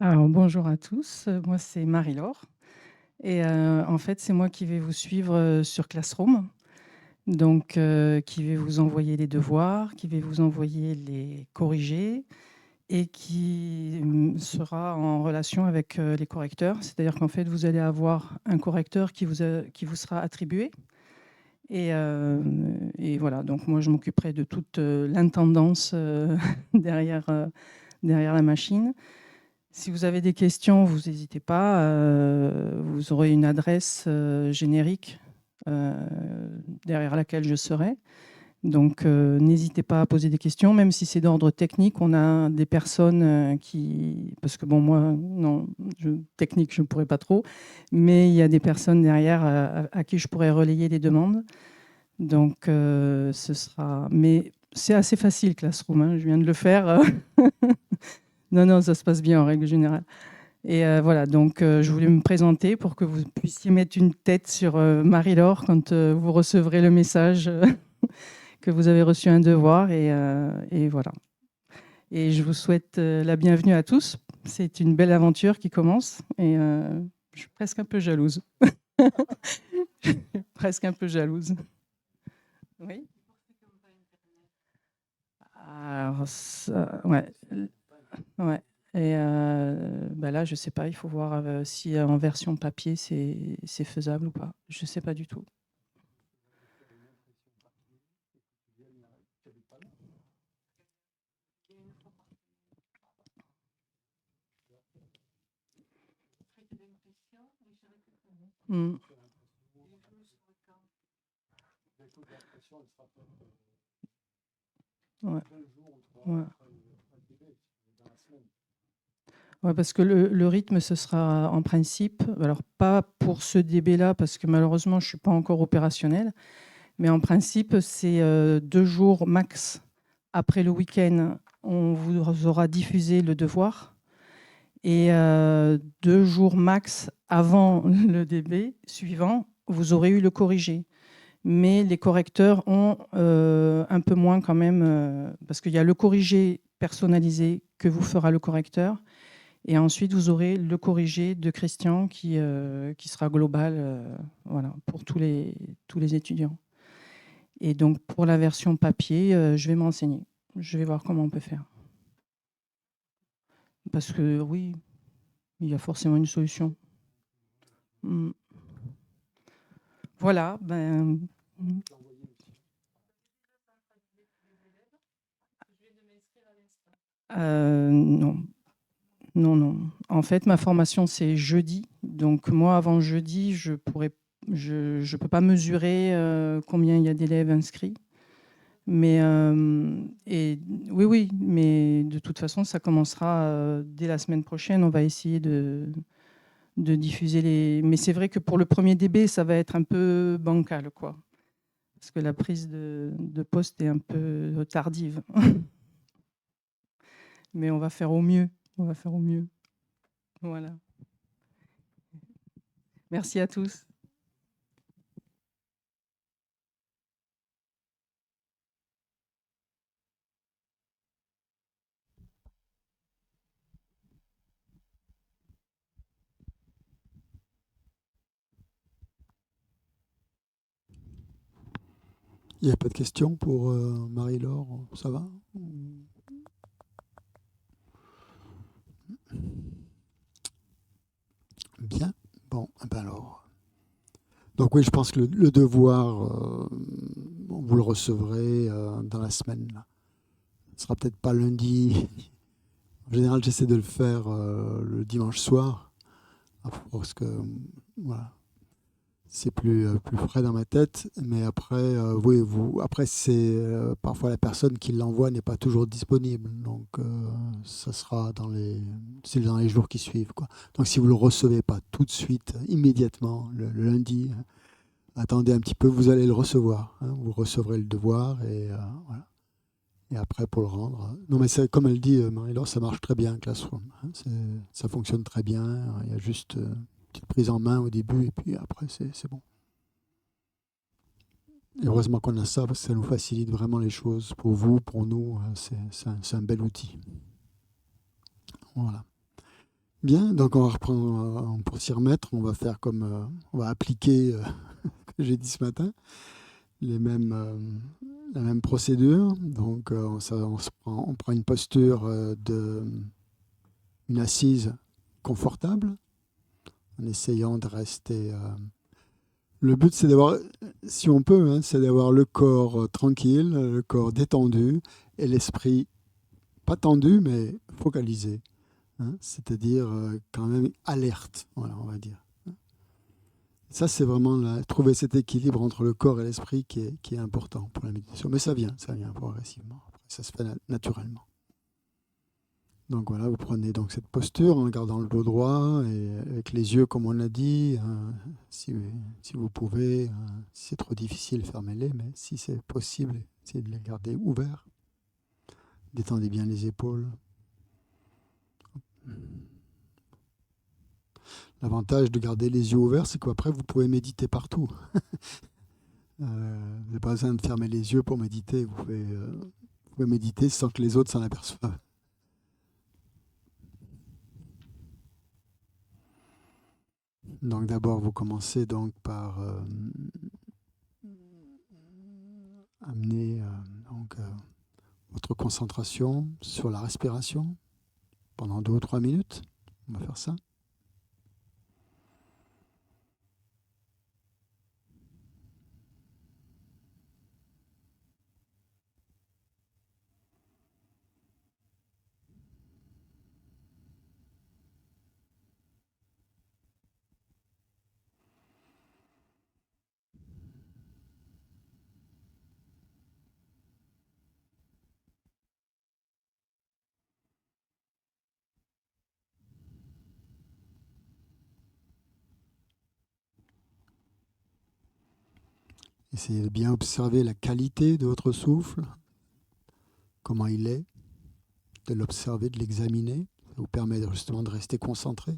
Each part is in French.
Alors, bonjour à tous, moi c'est Marie-Laure et en fait, c'est moi qui vais vous suivre, sur Classroom. Donc qui vais vous envoyer les devoirs, qui vais vous envoyer les corrigés et qui, sera en relation avec, les correcteurs. C'est-à-dire qu'en fait, vous allez avoir un correcteur qui vous sera attribué et voilà, donc moi je m'occuperai de toute, l'intendance, derrière, derrière la machine. Si vous avez des questions, vous n'hésitez pas, vous aurez une adresse, générique, heu, derrière laquelle je serai. Donc n'hésitez pas à poser des questions, même si c'est d'ordre technique. On a des personnes, qui parce que bon, moi, non, technique, je ne pourrais pas trop, mais il y a des personnes derrière, à qui je pourrais relayer les demandes. Donc ce sera mais c'est assez facile Classroom, hein, je viens de le faire. Non, non, ça se passe bien en règle générale. Et voilà, donc je voulais me présenter pour que vous puissiez mettre une tête sur, Marie-Laure quand, vous recevrez le message, que vous avez reçu un devoir et voilà. Et je vous souhaite, la bienvenue à tous. C'est une belle aventure qui commence et je suis presque un peu jalouse. Presque un peu jalouse. Oui? Alors ça ouais, ouais et bah, là, je sais pas, il faut voir, si en version papier, c'est faisable ou pas. Je sais pas du tout. Mmh. Ouais, ouais. Ouais, parce que le rythme, ce sera en principe, alors pas pour ce DB-là, parce que malheureusement, je ne suis pas encore opérationnelle, mais en principe, c'est 2 jours max après le week-end, on vous aura diffusé le devoir et 2 jours max avant le DB suivant, vous aurez eu le corrigé. Mais les correcteurs ont un peu moins quand même, parce qu'il y a le corrigé personnalisé que vous fera le correcteur et ensuite vous aurez le corrigé de Christian qui sera global, voilà, pour tous les étudiants. Et donc pour la version papier, je vais me renseigner. Je vais voir comment on peut faire. Parce que oui, il y a forcément une solution. Mmh. Voilà, ben, mmh. Non. Non, non. En fait, ma formation, c'est jeudi. Donc moi, avant jeudi, je peux pas mesurer, combien il y a d'élèves inscrits. Mais, et oui, oui, mais de toute façon, ça commencera, dès la semaine prochaine. On va essayer de diffuser les mais c'est vrai que pour le premier DB, ça va être un peu bancal, quoi. Parce que la prise de poste est un peu tardive. Mais on va faire au mieux. On va faire au mieux. Voilà. Merci à tous. Il n'y a pas de questions pour Marie-Laure, ça va? Bien. Bon, eh ben alors. Donc oui, je pense que le devoir, vous le recevrez dans la semaine. Là. Ce sera peut-être pas lundi. En général, j'essaie de le faire le dimanche soir, parce que voilà, c'est plus frais dans ma tête. Mais après, oui, après c'est parfois la personne qui l'envoie n'est pas toujours disponible, donc ça sera c'est dans les jours qui suivent, quoi. Donc si vous le recevez pas tout de suite, immédiatement, le lundi, attendez un petit peu, vous allez le recevoir. Hein, vous recevrez le devoir et voilà. Et après pour le rendre. Non mais c'est comme elle dit, Marie-Laure, ça marche très bien, Classroom. Hein, ça fonctionne très bien. Il y a juste une petite prise en main au début et puis après c'est bon. Et heureusement qu'on a ça, parce que ça nous facilite vraiment les choses pour vous, pour nous. C'est un bel outil. Voilà. Bien, donc on va reprendre, pour s'y remettre, on va faire comme, on va appliquer ce que j'ai dit ce matin, les mêmes, la même procédure. Donc on prend une posture une assise confortable, en essayant de rester. Le but, c'est d'avoir, si on peut, hein, c'est d'avoir le corps tranquille, le corps détendu et l'esprit pas tendu, mais focalisé. Hein, c'est-à-dire quand même alerte, voilà, on va dire. Ça, c'est vraiment trouver cet équilibre entre le corps et l'esprit qui est important pour la méditation. Mais ça vient progressivement. Après, ça se fait naturellement. Donc voilà, vous prenez donc cette posture en gardant le dos droit et avec les yeux, comme on l'a dit. Si vous pouvez, si c'est trop difficile, fermez-les. Mais si c'est possible, essayez de les garder ouverts. Détendez bien les épaules. L'avantage de garder les yeux ouverts, c'est qu'après, vous pouvez méditer partout. Vous n'avez pas besoin de fermer les yeux pour méditer. Vous pouvez méditer sans que les autres s'en aperçoivent. Donc d'abord, vous commencez donc par amener votre concentration sur la respiration pendant 2 ou 3 minutes. On va faire ça. Essayez de bien observer la qualité de votre souffle, comment il est, de l'observer, de l'examiner. Ça vous permet justement de rester concentré.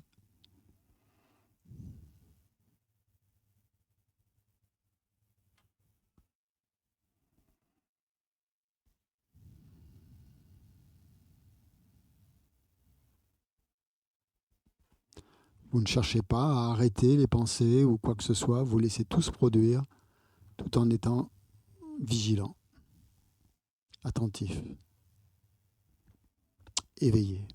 Vous ne cherchez pas à arrêter les pensées ou quoi que ce soit, vous laissez tout se produire tout en étant vigilant, attentif, éveillé.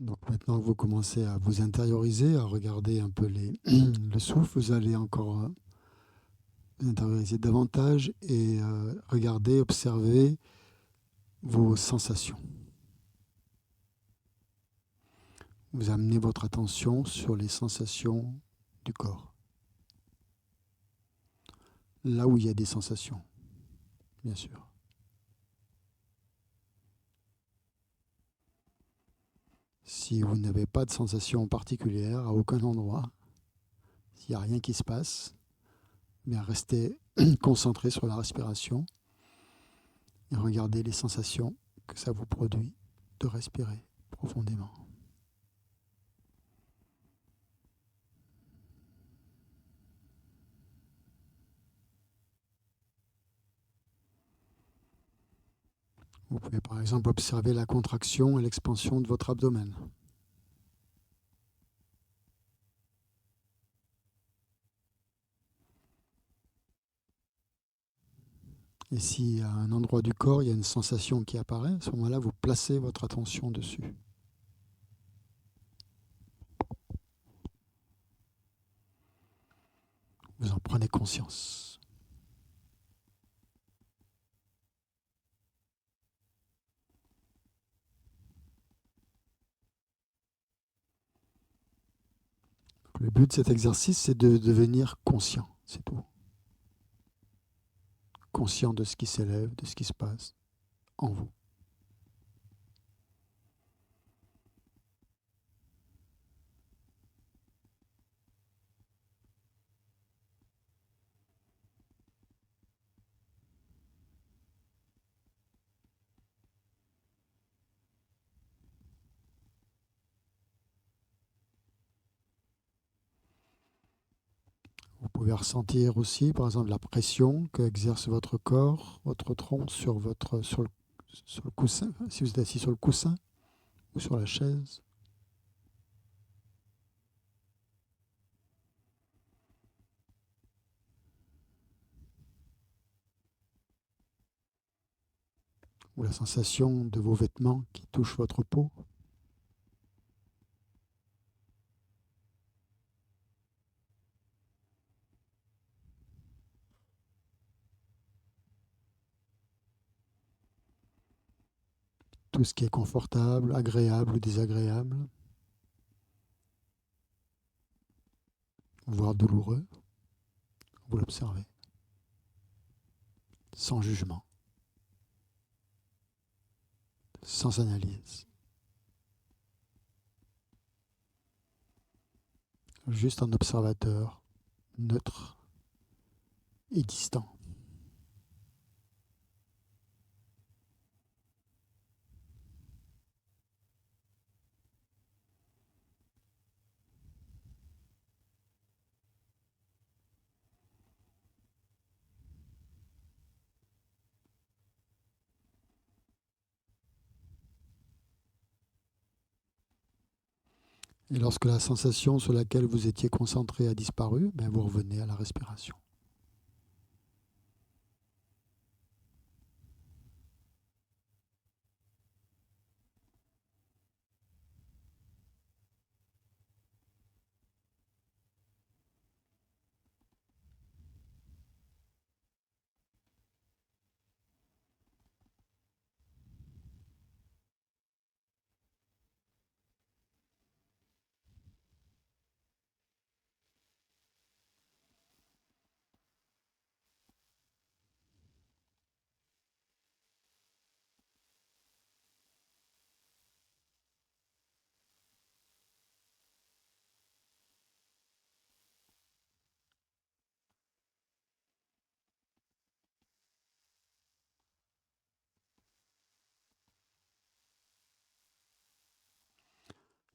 Donc maintenant que vous commencez à vous intérioriser, à regarder un peu le souffle, vous allez encore vous intérioriser davantage et regarder, observer vos sensations. Vous amenez votre attention sur les sensations du corps. Là où il y a des sensations, bien sûr. Si vous n'avez pas de sensation particulière à aucun endroit, s'il n'y a rien qui se passe, mais restez concentré sur la respiration et regardez les sensations que ça vous produit de respirer profondément. Vous pouvez par exemple observer la contraction et l'expansion de votre abdomen. Et si à un endroit du corps, il y a une sensation qui apparaît, à ce moment-là, vous placez votre attention dessus. Vous en prenez conscience. Le but de cet exercice, c'est de devenir conscient, c'est tout. Conscient de ce qui s'élève, de ce qui se passe en vous. Vous pouvez ressentir aussi, par exemple, la pression qu'exerce votre corps, votre tronc sur le coussin, si vous êtes assis sur le coussin ou sur la chaise. Ou la sensation de vos vêtements qui touchent votre peau. Tout ce qui est confortable, agréable ou désagréable, voire douloureux, vous l'observez, sans jugement, sans analyse, juste un observateur neutre et distant. Et lorsque la sensation sur laquelle vous étiez concentré a disparu, ben vous revenez à la respiration.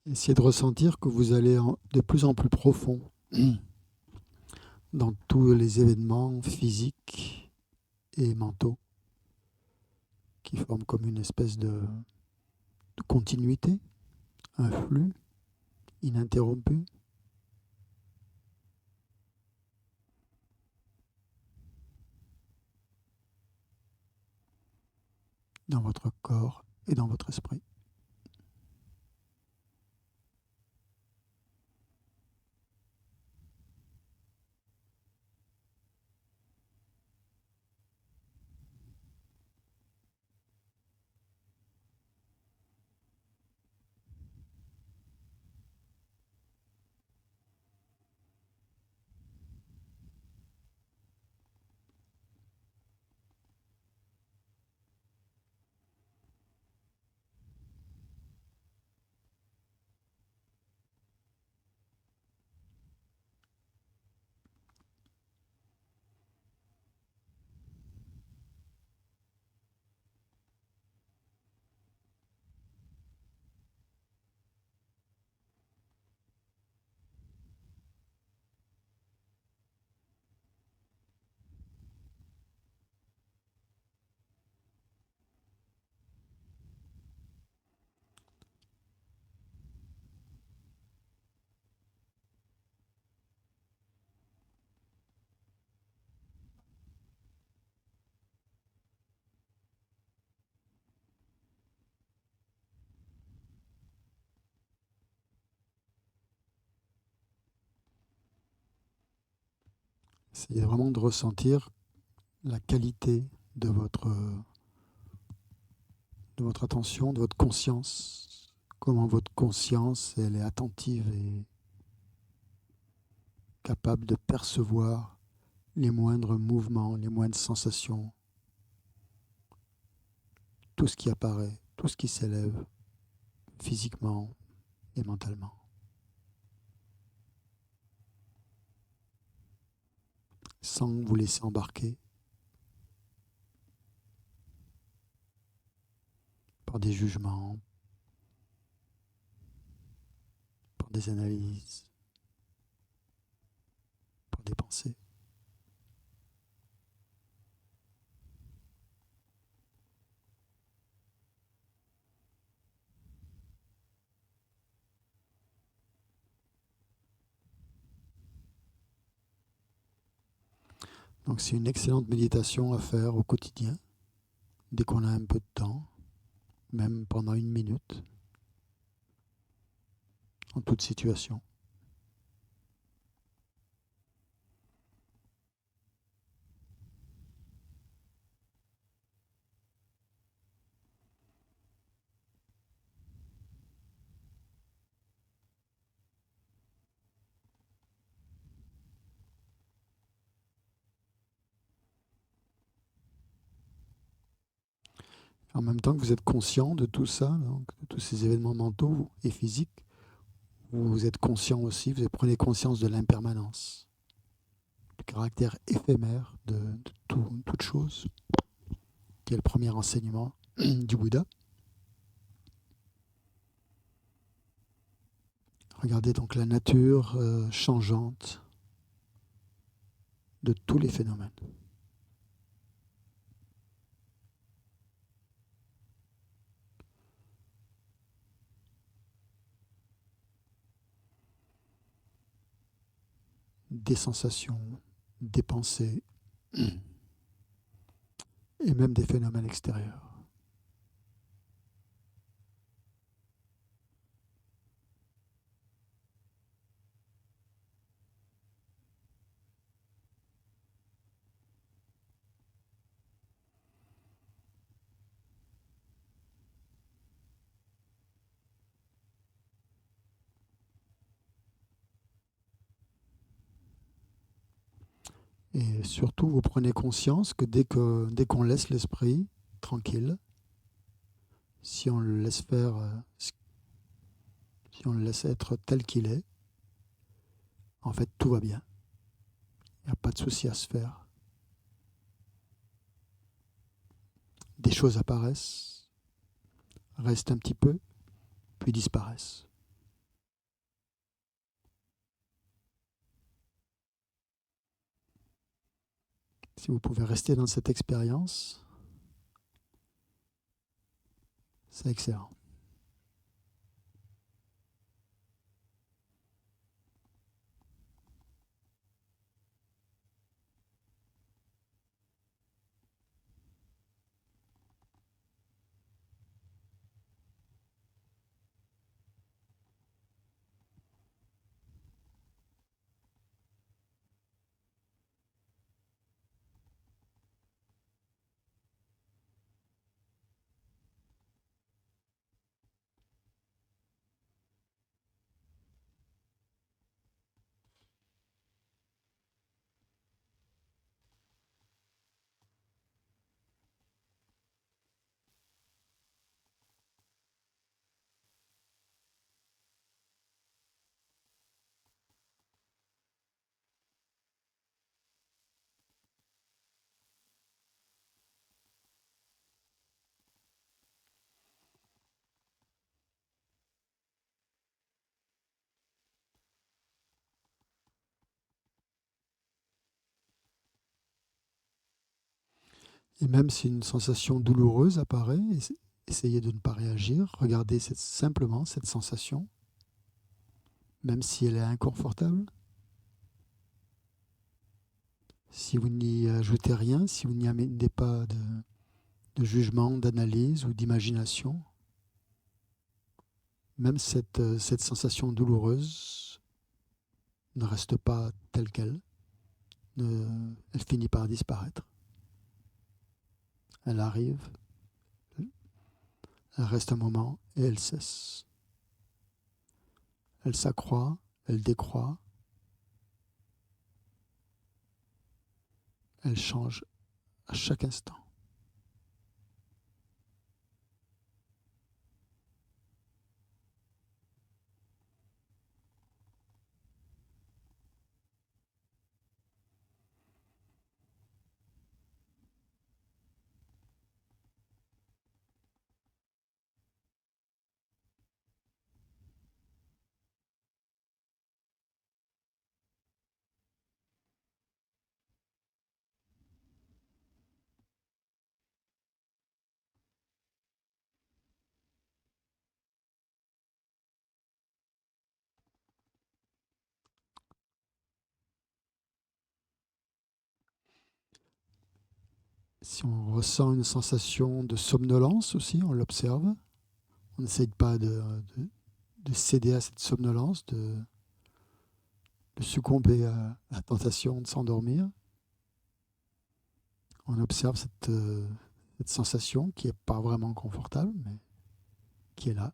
Essayez de ressentir que vous allez de plus en plus profond dans tous les événements physiques et mentaux qui forment comme une espèce de continuité, un flux ininterrompu. Dans votre corps et dans votre esprit. Essayez vraiment de ressentir la qualité de votre attention, de votre conscience. Comment votre conscience, elle est attentive et capable de percevoir les moindres mouvements, les moindres sensations, tout ce qui apparaît, tout ce qui s'élève physiquement et mentalement. Sans vous laisser embarquer par des jugements, par des analyses, par des pensées. Donc c'est une excellente méditation à faire au quotidien, dès qu'on a un peu de temps, même pendant 1 minute, en toute situation. En même temps que vous êtes conscient de tout ça, donc, de tous ces événements mentaux et physiques, vous êtes conscient aussi, vous prenez conscience de l'impermanence, du caractère éphémère de toute chose, qui est le premier enseignement du Bouddha. Regardez donc la nature changeante de tous les phénomènes. Des sensations, des pensées et même des phénomènes extérieurs. Et surtout, vous prenez conscience que dès qu'on laisse l'esprit tranquille, si on le laisse faire, si on le laisse être tel qu'il est, en fait, tout va bien. Il n'y a pas de souci à se faire. Des choses apparaissent, restent un petit peu, puis disparaissent. Si vous pouvez rester dans cette expérience, c'est excellent. Et même si une sensation douloureuse apparaît, essayez de ne pas réagir. Regardez simplement cette sensation, même si elle est inconfortable. Si vous n'y ajoutez rien, si vous n'y amenez pas de jugement, d'analyse ou d'imagination, même cette sensation douloureuse ne reste pas telle qu'elle, elle finit par disparaître. Elle arrive, elle reste un moment et elle cesse. Elle s'accroît, elle décroît, elle change à chaque instant. Si on ressent une sensation de somnolence aussi, on l'observe. On n'essaye pas de céder à cette somnolence, de succomber à la tentation de s'endormir. On observe cette sensation qui n'est pas vraiment confortable, mais qui est là.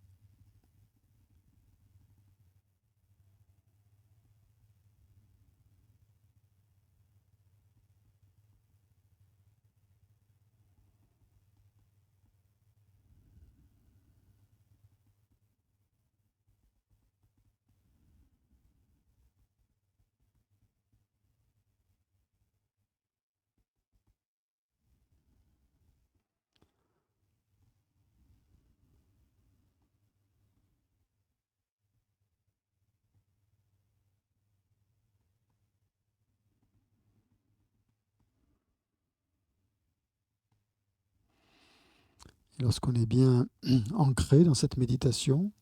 Et lorsqu'on est bien ancré dans cette méditation,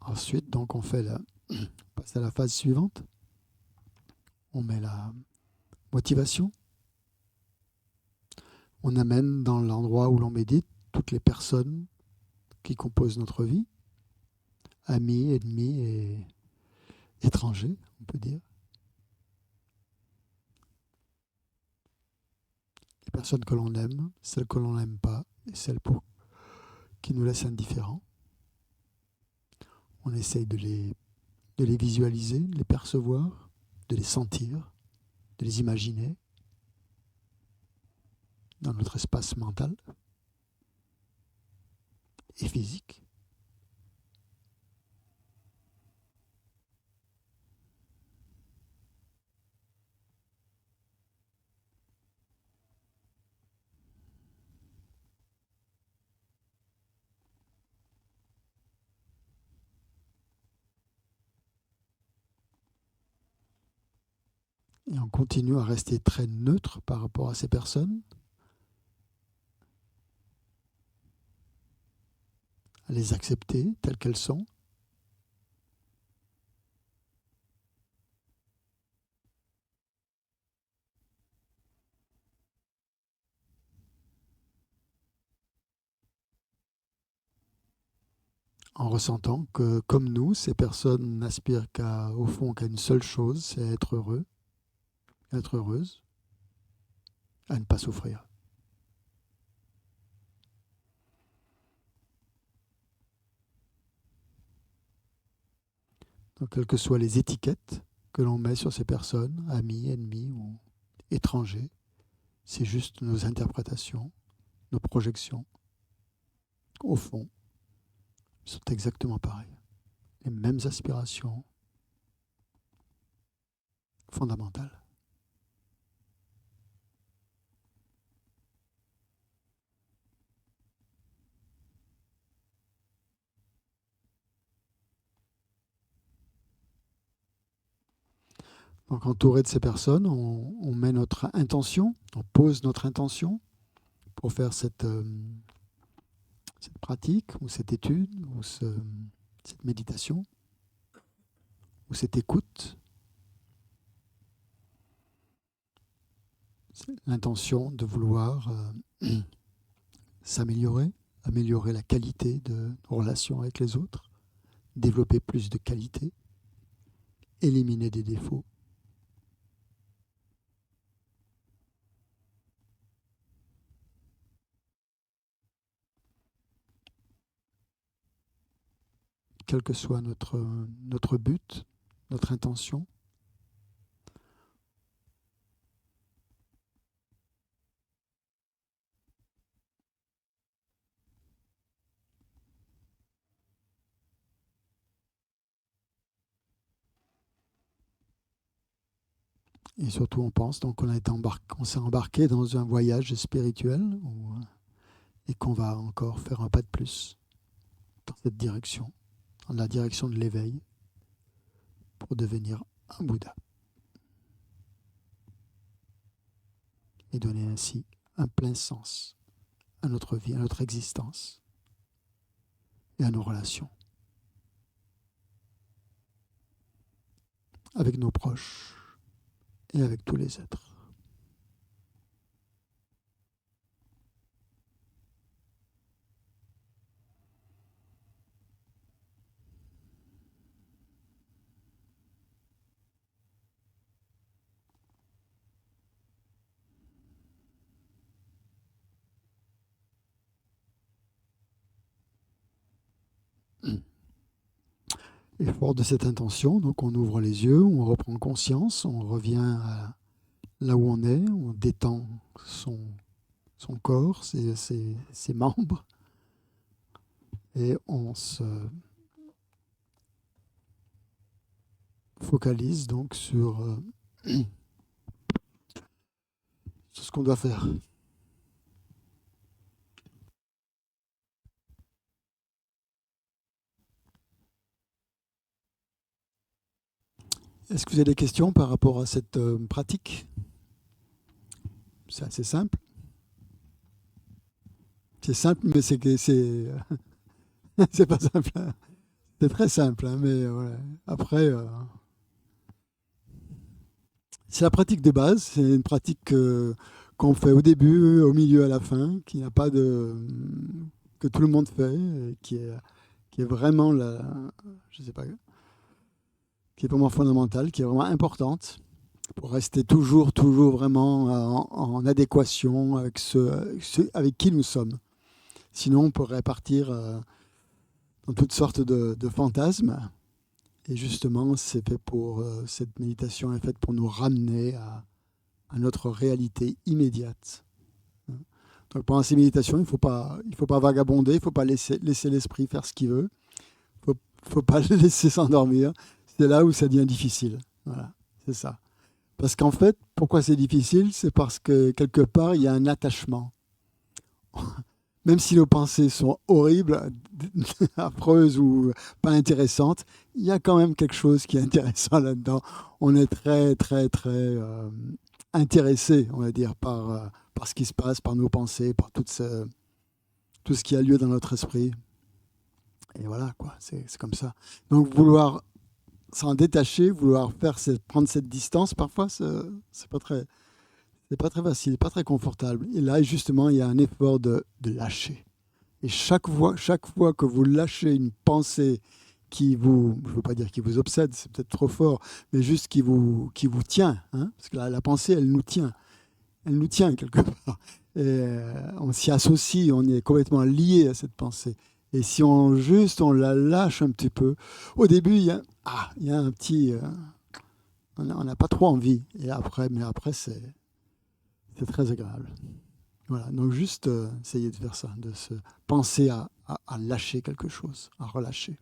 ensuite, donc, on passe à la phase suivante. On met la motivation. On amène dans l'endroit où l'on médite toutes les personnes qui composent notre vie, amis, ennemis et étrangers, on peut dire. Les personnes que l'on aime, celles que l'on n'aime pas et celles qui nous laissent indifférents. On essaye de les visualiser, de les percevoir, de les sentir, de les imaginer dans notre espace mental et physique. Et on continue à rester très neutre par rapport à ces personnes, à les accepter telles qu'elles sont. En ressentant que, comme nous, ces personnes n'aspirent au fond qu'à une seule chose, c'est être heureux, être heureuse, à ne pas souffrir. Donc, quelles que soient les étiquettes que l'on met sur ces personnes, amis, ennemis ou étrangers, c'est juste nos interprétations, nos projections. Au fond, sont exactement pareilles. Les mêmes aspirations fondamentales. Donc, entouré de ces personnes, on met notre intention, on pose notre intention pour faire cette pratique, ou cette étude, ou cette méditation, ou cette écoute. C'est l'intention de vouloir s'améliorer, améliorer la qualité de nos relations avec les autres, développer plus de qualité, éliminer des défauts. quel que soit notre but, notre intention. Et surtout, on pense donc on s'est embarqué dans un voyage spirituel et qu'on va encore faire un pas de plus dans cette direction, dans la direction de l'éveil, pour devenir un Bouddha. Et donner ainsi un plein sens à notre vie, à notre existence et à nos relations avec nos proches et avec tous les êtres. Et fort de cette intention, donc on ouvre les yeux, on reprend conscience, on revient à là où on est, on détend son corps, ses membres, et on se focalise donc sur ce qu'on doit faire. Est-ce que vous avez des questions par rapport à cette pratique? C'est assez simple. C'est simple, mais c'est c'est pas simple. Hein. C'est très simple, hein, mais voilà. Après, c'est la pratique de base. C'est une pratique qu'on fait au début, au milieu, à la fin, qui n'a pas de que tout le monde fait, et qui est vraiment je sais pas, qui est vraiment fondamentale, qui est vraiment importante pour rester toujours vraiment en adéquation avec avec qui nous sommes. Sinon, on pourrait partir dans toutes sortes de fantasmes. Et justement, c'est fait pour cette méditation est faite pour nous ramener à notre réalité immédiate. Donc pendant ces méditations, il faut pas vagabonder, il ne faut pas laisser l'esprit faire ce qu'il veut. Il ne faut pas le laisser s'endormir. C'est là où ça devient difficile. Voilà, c'est ça. Parce qu'en fait, pourquoi c'est difficile? C'est parce que quelque part, il y a un attachement. Même si nos pensées sont horribles, affreuses ou pas intéressantes, il y a quand même quelque chose qui est intéressant là-dedans. On est très, très, très intéressé, on va dire, par ce qui se passe, par nos pensées, par tout ce qui a lieu dans notre esprit. Et voilà, quoi, c'est comme ça. Donc, vouloir s'en détacher, vouloir prendre cette distance, parfois, c'est pas très facile, pas très confortable. Et là, justement, il y a un effort de lâcher. Et chaque fois que vous lâchez une pensée je ne veux pas dire qui vous obsède, c'est peut-être trop fort, mais juste qui vous tient, hein, parce que la pensée, elle nous tient quelque part. Et on s'y associe, on est complètement lié à cette pensée. Et si on la lâche un petit peu, au début, il y a un petit... on n'a pas trop envie. Mais après, c'est très agréable. Voilà, donc juste essayer de faire ça, de se penser à lâcher quelque chose, à relâcher.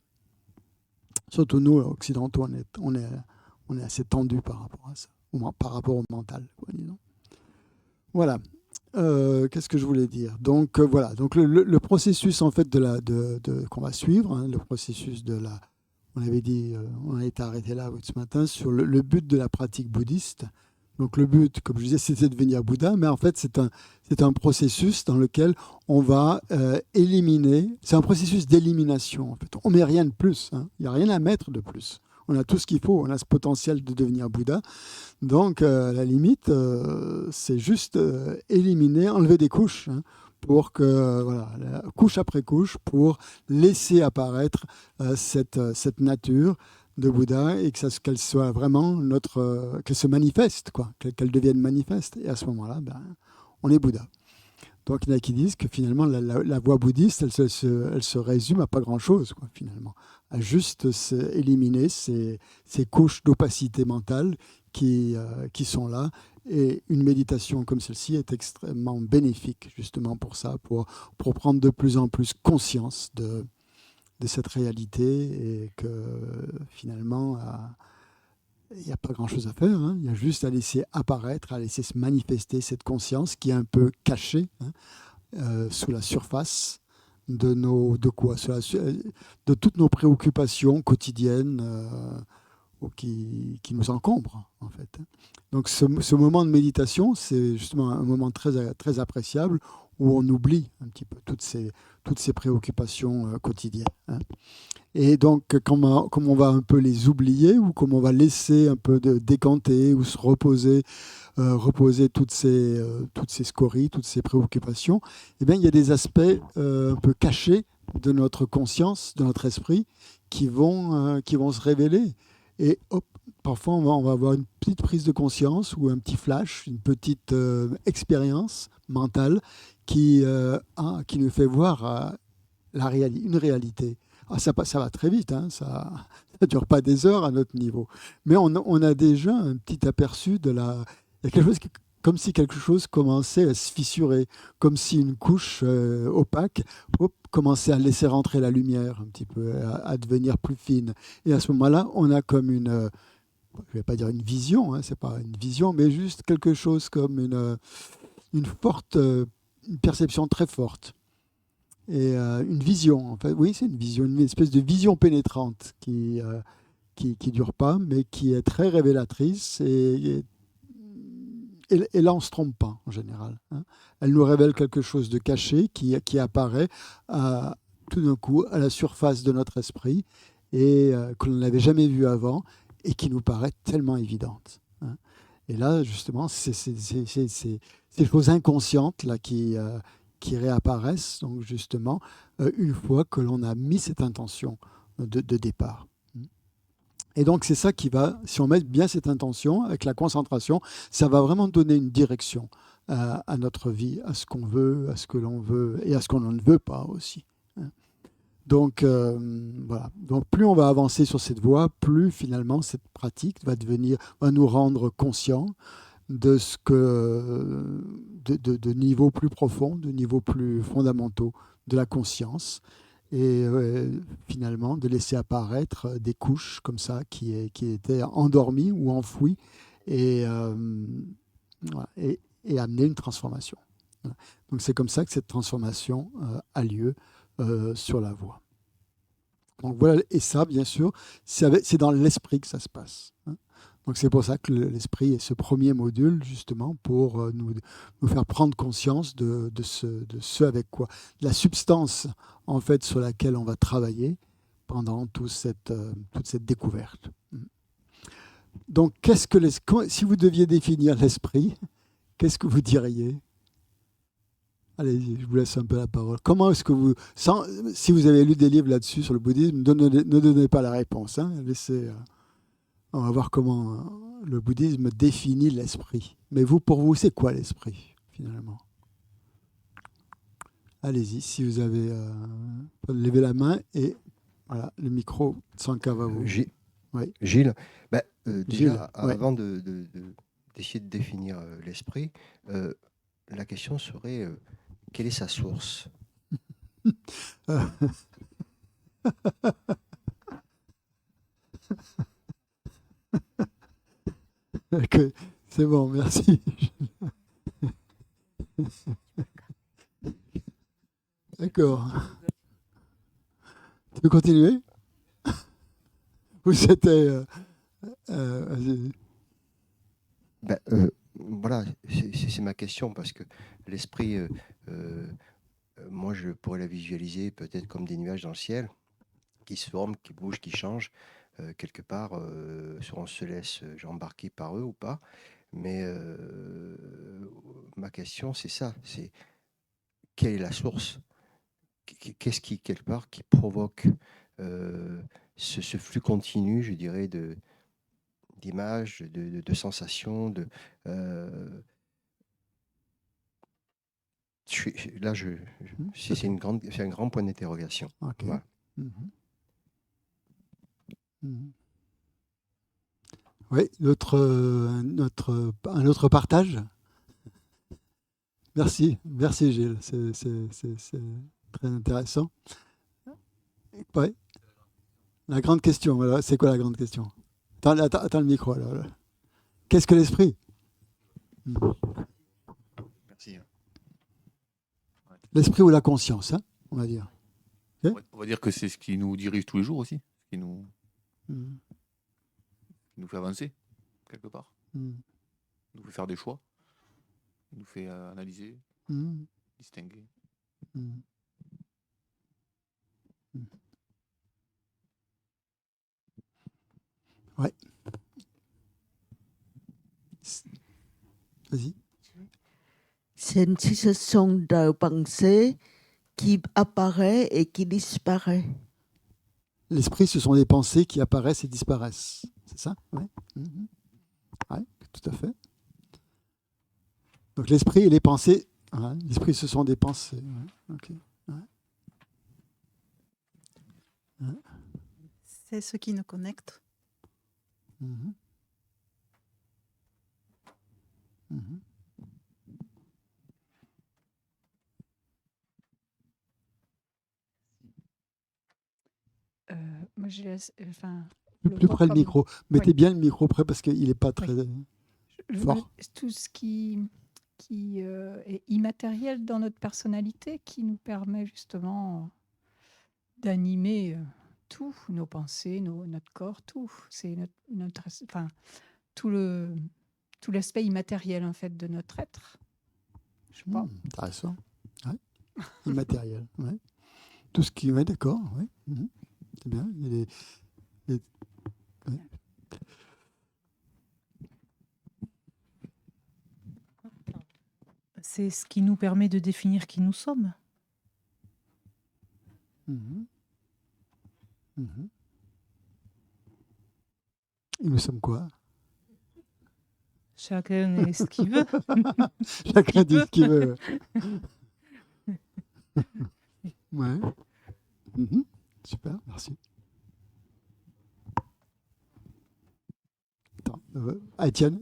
Surtout nous, occidentaux, on est assez tendus par rapport à ça, ou par rapport au mental, quoi, disons. Voilà. Qu'est-ce que je voulais dire? Donc voilà. Donc le processus en fait qu'on va suivre, hein, le processus on avait dit, on a été arrêté là ce matin sur le but de la pratique bouddhiste. Donc le but, comme je disais, c'était de devenir Bouddha, mais en fait c'est un processus dans lequel on va éliminer. C'est un processus d'élimination. En fait, on met rien de plus. Hein. Il n'y a rien à mettre de plus. On a tout ce qu'il faut. On a ce potentiel de devenir Bouddha. Donc à la limite, c'est juste éliminer, enlever des couches, hein, pour que voilà, couche après couche, pour laisser apparaître cette nature de Bouddha et qu'elle soit vraiment qu'elle se manifeste, quoi, qu'elle devienne manifeste. Et à ce moment-là, on est Bouddha. Donc il y en a qui disent que finalement la voie bouddhiste, elle se résume à pas grand-chose, quoi, finalement, à juste éliminer ces couches d'opacité mentale qui sont là. Et une méditation comme celle-ci est extrêmement bénéfique justement pour ça, pour prendre de plus en plus conscience de cette réalité et que finalement, il n'y a pas grand-chose à faire. Hein. Il y a juste à laisser apparaître, à laisser se manifester cette conscience qui est un peu cachée, hein, sous la surface de toutes nos préoccupations quotidiennes qui nous encombrent, en fait. Donc ce moment de méditation, c'est justement un moment très, très appréciable où on oublie un petit peu toutes ces préoccupations quotidiennes. Hein. Et donc, comme on va un peu les oublier ou comme on va laisser un peu décanter ou se reposer toutes ces scories, toutes ces préoccupations, eh bien, il y a des aspects un peu cachés de notre conscience, de notre esprit, qui vont se révéler. Et hop, parfois, on va avoir une petite prise de conscience ou un petit flash, une petite expérience mentale qui nous fait voir une réalité. Ah, ça va très vite, hein, ça ne dure pas des heures à notre niveau. Mais on a déjà un petit aperçu il y a quelque chose comme si quelque chose commençait à se fissurer, comme si une couche opaque commençait à laisser rentrer la lumière un petit peu, à devenir plus fine. Et à ce moment-là, on a comme je ne vais pas dire une vision, hein, c'est pas une vision, mais juste quelque chose comme une forte, une perception très forte. Et une vision, en fait. Oui, c'est une vision, une espèce de vision pénétrante qui dure pas, mais qui est très révélatrice. Et là, on ne se trompe pas, en général. Hein. Elle nous révèle quelque chose de caché qui apparaît tout d'un coup à la surface de notre esprit et que l'on n'avait jamais vu avant et qui nous paraît tellement évidente. Hein. Et là, justement, c'est ces choses inconscientes là, qui réapparaissent, donc justement, une fois que l'on a mis cette intention de départ. Et donc, c'est ça qui va, si on met bien cette intention, avec la concentration, ça va vraiment donner une direction à notre vie, à ce qu'on veut, à ce que l'on veut et à ce qu'on ne veut pas aussi. Hein. Donc, voilà. Donc, plus on va avancer sur cette voie, plus finalement cette pratique va nous rendre conscients de ce que de niveaux plus profonds, de niveaux plus fondamentaux de la conscience, et finalement de laisser apparaître des couches comme ça qui étaient endormies ou enfouies et, voilà, et amener une transformation. Voilà. Donc c'est comme ça que cette transformation a lieu sur la voie. Donc voilà, et ça, bien sûr, c'est dans l'esprit que ça se passe. Hein. Donc c'est pour ça que l'esprit est ce premier module, justement, pour nous faire prendre conscience de ce avec quoi, la substance, en fait, sur laquelle on va travailler pendant toute cette découverte. Donc, si vous deviez définir l'esprit, qu'est-ce que vous diriez? Allez, je vous laisse un peu la parole. Comment est-ce que si vous avez lu des livres là-dessus sur le bouddhisme, ne donnez pas la réponse. Hein, laissez... On va voir comment le bouddhisme définit l'esprit. Mais pour vous, c'est quoi l'esprit, finalement? Allez-y, si vous avez levé la main et voilà, le micro, Tsanka va vous. Oui. Gilles, Gilles, déjà, ouais. avant d'essayer de définir l'esprit, la question serait quelle est sa source? C'est bon, merci. D'accord. Tu veux continuer? Ou c'était... Voilà, c'est ma question, parce que l'esprit, moi, je pourrais la visualiser peut-être comme des nuages dans le ciel, qui se forment, qui bougent, qui changent. Quelque part, soit on se laisse embarquer par eux ou pas. Mais ma question, c'est ça, c'est quelle est la source? Qu'est-ce qui, quelque part, qui provoque ce flux continu, je dirais, d'images, de sensations, Là, c'est un grand point d'interrogation. Ok. Voilà. Mhm. Mhm. Oui, un autre partage. Merci Gilles, c'est très intéressant. Ouais. La grande question, voilà. C'est quoi la grande question? Attends le micro. Là. Qu'est-ce que l'esprit? Merci. L'esprit ou la conscience, hein, on va dire. Okay. On va dire que c'est ce qui nous dirige tous les jours aussi, ce qui nous fait avancer, quelque part. Nous fait faire des choix, nous fait analyser, distinguer. Ouais. Vas-y. C'est une succession de pensées qui apparaît et qui disparaît. L'esprit, ce sont des pensées qui apparaissent et disparaissent. C'est ça? Oui. Ouais, tout à fait. Donc l'esprit et les pensées. Ouais, l'esprit, ce sont des pensées. Ouais. Okay. Ouais. C'est ce qui nous connecte. Moi, je laisse, Plus près le micro. Mettez bien le micro près parce qu'il n'est pas très fort. Tout ce qui est immatériel dans notre personnalité qui nous permet justement d'animer tout, nos pensées, notre corps, tout. C'est tout l'aspect immatériel en fait de notre être. Je sais pas. Intéressant. Ouais. Immatériel. Ouais. Tout ce qui. Ouais, d'accord. Ouais. C'est bien. Ouais. C'est ce qui nous permet de définir qui nous sommes. Et nous sommes quoi? Chacun est ce qu'il veut. Chacun dit ce qu'il veut. Ouais. Super, merci. Attends,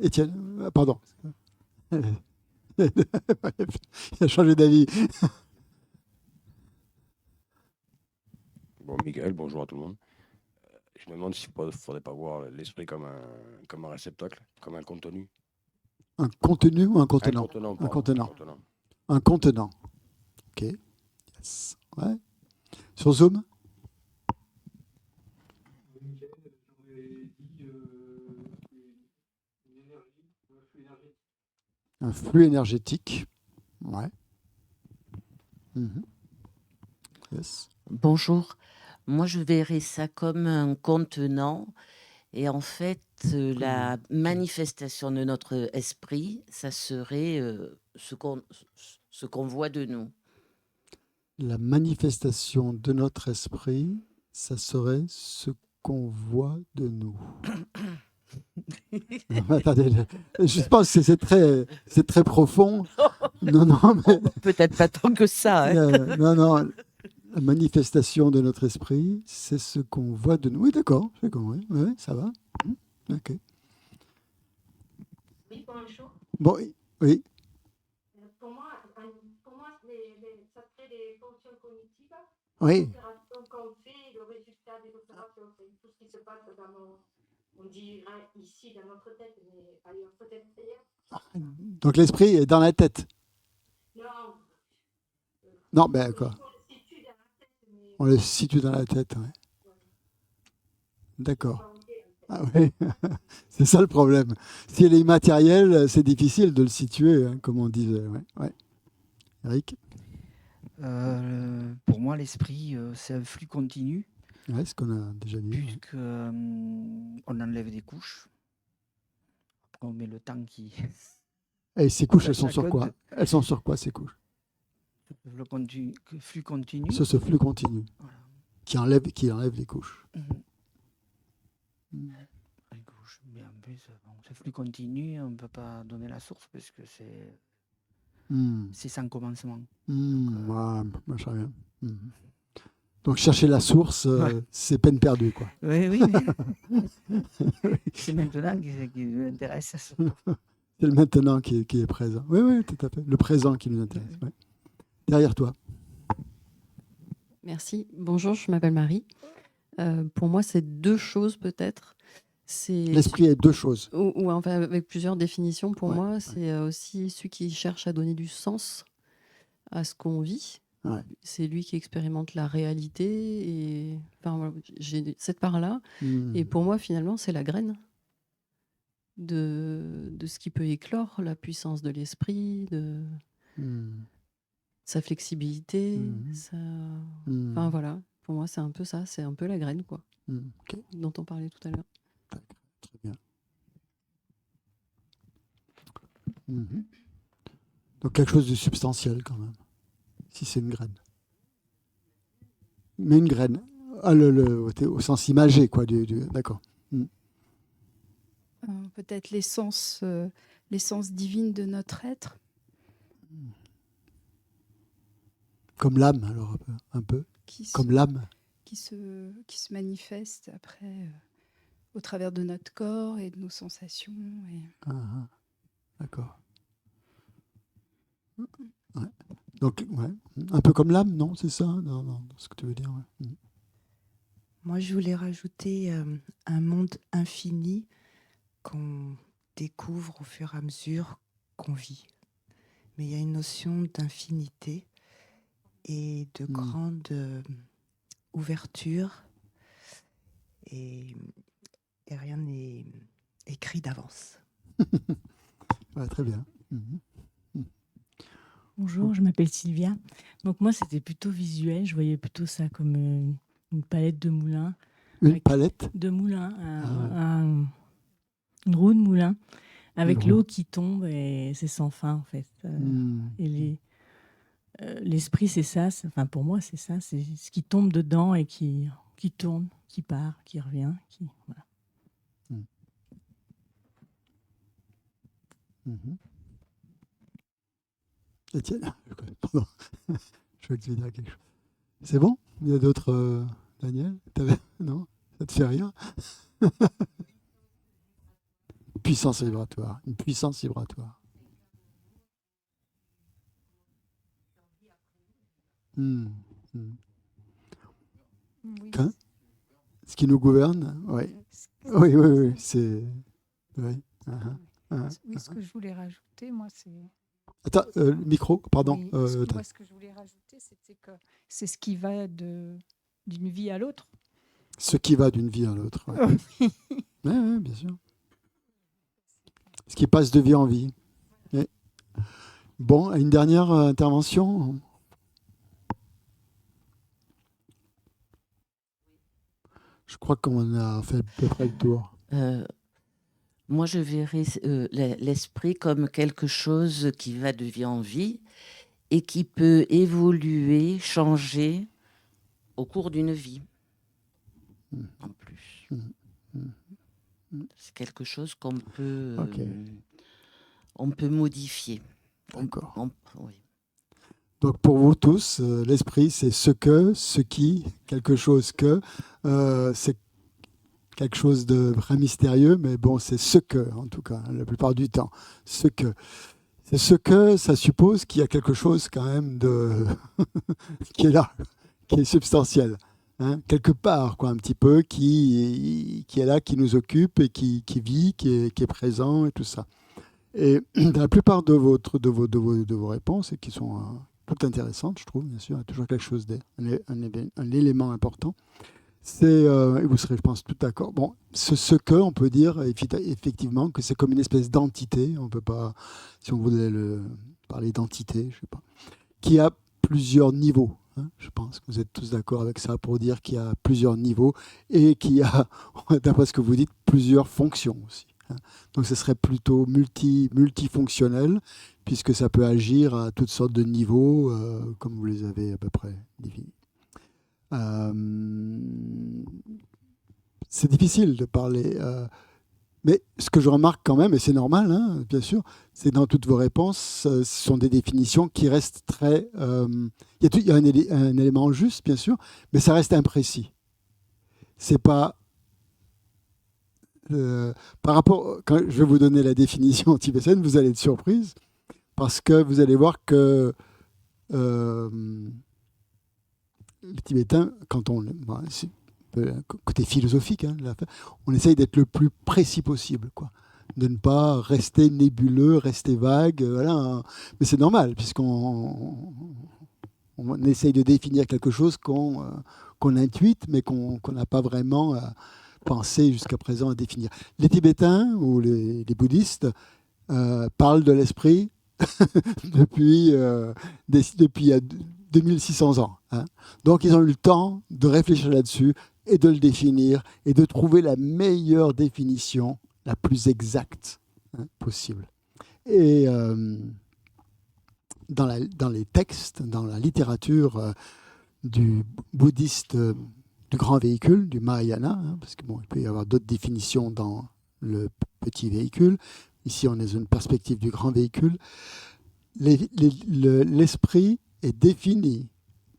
Étienne, pardon. Il a changé d'avis. Bon, Miguel, bonjour à tout le monde. Je me demande s'il ne faudrait pas voir l'esprit comme un réceptacle, comme un contenu. Un contenu ou un contenant? Un contenant. Un contenant. Ok. Yes. Ouais. Sur Zoom? Un flux énergétique. Ouais. Yes. Bonjour. Moi, je verrais ça comme un contenant. Et en fait, la manifestation de notre esprit, ça serait ce qu'on voit de nous. La manifestation de notre esprit, ça serait ce qu'on voit de nous. Attendez, je pense que c'est très profond. Non, mais... Peut-être pas tant que ça. Hein. Non. La manifestation de notre esprit, c'est ce qu'on voit de nous. Oui, d'accord, j'ai compris. Oui, ça va. Ok. Oui, bonjour. Bon, oui. Pour moi, ça serait des fonctions cognitives. Oui. L'opération qu'on fait, le résultat des opérations, c'est tout ce qui se passe on dirait ici dans notre tête, mais ailleurs, peut-être ailleurs. Donc l'esprit est dans la tête. Non. Non, ben quoi. On le situe dans la tête, oui. D'accord. Ah oui, c'est ça le problème. Si elle est immatérielle, c'est difficile de le situer, hein, comme on disait. Ouais. Eric? Pour moi, l'esprit, c'est un flux continu. Ouais, ce qu'on a déjà dit. Puisque on enlève des couches. Après, on met le temps qui... Et ces couches, elles sont sur quoi? Elles sont sur quoi, ces couches? Le flux continu. Sur ce flux continu. Voilà. Qui enlève les couches. Les couches. Mais en plus, ce flux continu, on ne peut pas donner la source parce que c'est C'est sans commencement. Ouais, machin bien. Donc chercher la source, c'est peine perdue, quoi. Oui. C'est maintenant qui m'intéresse. C'est le maintenant qui est présent. Oui, tout à fait. Le présent qui nous intéresse. Ouais. Derrière toi. Merci. Bonjour, je m'appelle Marie. Pour moi, c'est deux choses peut-être. L'esprit est deux choses. Ou enfin, avec plusieurs définitions. Pour moi, c'est aussi celui qui cherche à donner du sens à ce qu'on vit. Ouais. C'est lui qui expérimente la réalité. Et enfin, voilà, j'ai cette part-là. Et pour moi, finalement, c'est la graine de ce qui peut éclore la puissance de l'esprit, de sa flexibilité. Enfin, voilà. Pour moi, c'est un peu ça. C'est un peu la graine, quoi, dont on parlait tout à l'heure. Très bien. Donc quelque chose de substantiel quand même, si c'est une graine. Mais une graine, au sens imagé, quoi. D'accord. Peut-être l'essence divine de notre être. Comme l'âme, alors un peu. Comme l'âme. Qui se manifeste après au travers de notre corps et de nos sensations. D'accord. Ouais. Donc, un peu comme l'âme, non? C'est ça, non, ce que tu veux dire. Ouais. Moi, je voulais rajouter un monde infini qu'on découvre au fur et à mesure qu'on vit. Mais il y a une notion d'infinité et de grande ouverture et rien n'est écrit d'avance. Ouais, très bien. Bonjour, je m'appelle Sylvia. Donc moi, c'était plutôt visuel. Je voyais plutôt ça comme une palette de moulin. Une palette de moulin, une roue de moulin, avec l'eau qui tombe et c'est sans fin, en fait. Et l'esprit, c'est ça. Enfin, pour moi, c'est ça. C'est ce qui tombe dedans et qui tourne, qui part, qui revient. Voilà. Etienne, pardon, je crois que tu veux dire quelque chose. C'est bon? Il y a d'autres, Daniel? Non? Ça te fait rien? Puissance vibratoire, une puissance vibratoire. Oui. Ce qui nous gouverne, oui. Oui, c'est... Oui. Oui, ce que je voulais rajouter, moi, c'est... Attends, le micro, pardon. Moi, ce que je voulais rajouter, c'était que c'est ce qui va d'une vie à l'autre. Ce qui va d'une vie à l'autre. Oui, bien sûr. Ce qui passe de vie en vie. Ouais. Bon, une dernière intervention. Je crois qu'on a fait à peu près le tour. Moi, je verrais l'esprit comme quelque chose qui va de vie en vie et qui peut évoluer, changer au cours d'une vie. En plus. C'est quelque chose qu'on peut, on peut modifier. D'accord. Oui. Donc pour vous tous, l'esprit, c'est ce qui, quelque chose que, c'est quelque chose de très mystérieux, mais bon, c'est ce que, en tout cas, la plupart du temps. Ce que. C'est ce que, ça suppose qu'il y a quelque chose quand même de qui est là, qui est substantiel. Hein, quelque part, quoi, un petit peu, qui est là, qui nous occupe et qui vit, qui est présent et tout ça. Et dans la plupart de vos réponses, et qui sont toutes intéressantes, je trouve, bien sûr, il y a toujours quelque chose un élément important. Et vous serez, je pense, tout d'accord. Bon, ce que, on peut dire effectivement que c'est comme une espèce d'entité. On peut pas, si on voulait parler d'entité, je sais pas, qui a plusieurs niveaux. Hein, je pense que vous êtes tous d'accord avec ça pour dire qu'il y a plusieurs niveaux et qu'il y a, d'après ce que vous dites, plusieurs fonctions aussi. Hein. Donc ce serait plutôt multifonctionnel, puisque ça peut agir à toutes sortes de niveaux, comme vous les avez à peu près définis. C'est difficile de parler Mais ce que je remarque quand même, et c'est normal, hein, bien sûr, c'est que dans toutes vos réponses, ce sont des définitions qui restent très... Il y a un élément juste, bien sûr, mais ça reste imprécis. C'est pas... par rapport... Quand je vais vous donner la définition tibétaine, vous allez être surprise, parce que vous allez voir que les Tibétains, quand on... c'est côté philosophique, hein, on essaye d'être le plus précis possible, quoi. De ne pas rester nébuleux, rester vague, voilà. Mais c'est normal, puisqu'on essaye de définir quelque chose qu'on intuite, mais qu'on n'a pas vraiment pensé jusqu'à présent à définir. Les Tibétains ou les bouddhistes parlent de l'esprit depuis 2600 ans. Hein. Donc ils ont eu le temps de réfléchir là-dessus et de le définir et de trouver la meilleure définition, la plus exacte possible. Et dans les textes, dans la littérature du bouddhiste du grand véhicule, du Mahayana, hein, parce que il peut y avoir d'autres définitions dans le petit véhicule. Ici, on est dans une perspective du grand véhicule. L'esprit est défini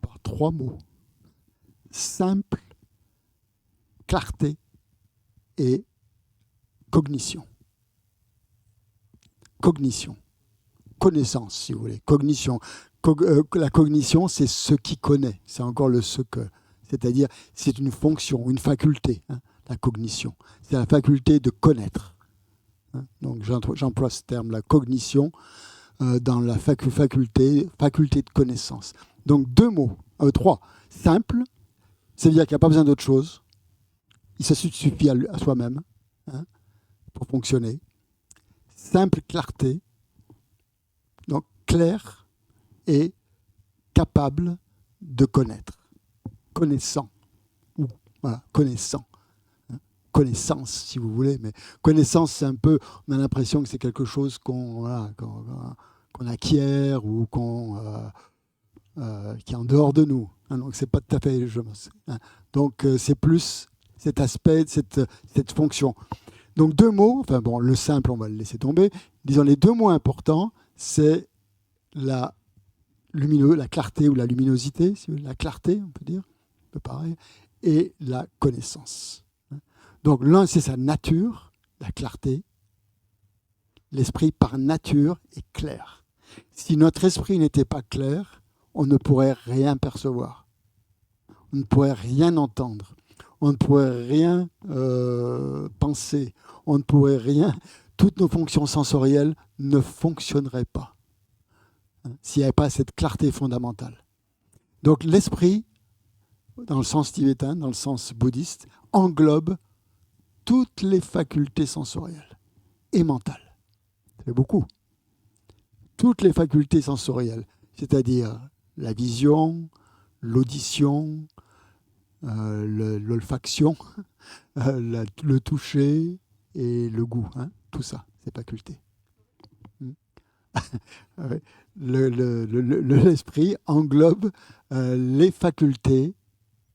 par 3 mots. Simple, clarté et cognition. Cognition. Connaissance, si vous voulez. Cognition. La cognition, c'est ce qui connaît. C'est encore le ce que. C'est-à-dire, c'est une fonction, une faculté, hein, la cognition. C'est la faculté de connaître. Hein. Donc, j'emploie ce terme, la cognition, dans la faculté de connaissance. Donc, 3. Simple, ça veut dire qu'il n'y a pas besoin d'autre chose. Il se suffit à soi-même, hein, pour fonctionner. Simple clarté, donc clair et capable de connaître. Connaissant, ou voilà, connaissant. Hein. Connaissance, si vous voulez, mais connaissance, c'est un peu, on a l'impression que c'est quelque chose qu'on acquiert ou qui est en dehors de nous. Hein, donc, c'est pas tout à fait... Hein. Donc, c'est plus cet aspect, cette fonction. Donc, 2 mots, enfin bon, le simple, on va le laisser tomber. Disons, les 2 mots importants, c'est la clarté ou la luminosité, la clarté, on peut dire, un peu pareil, et la connaissance. Donc, l'un, c'est sa nature, la clarté. L'esprit, par nature, est clair. Si notre esprit n'était pas clair, on ne pourrait rien percevoir. On ne pourrait rien entendre. On ne pourrait rien penser. On ne pourrait rien... Toutes nos fonctions sensorielles ne fonctionneraient pas, hein, s'il n'y avait pas cette clarté fondamentale. Donc l'esprit, dans le sens tibétain, dans le sens bouddhiste, englobe toutes les facultés sensorielles et mentales. Ça fait beaucoup. Toutes les facultés sensorielles, c'est-à-dire la vision, l'audition, l'olfaction, le toucher et le goût, hein, tout ça, ces facultés. L'esprit englobe les facultés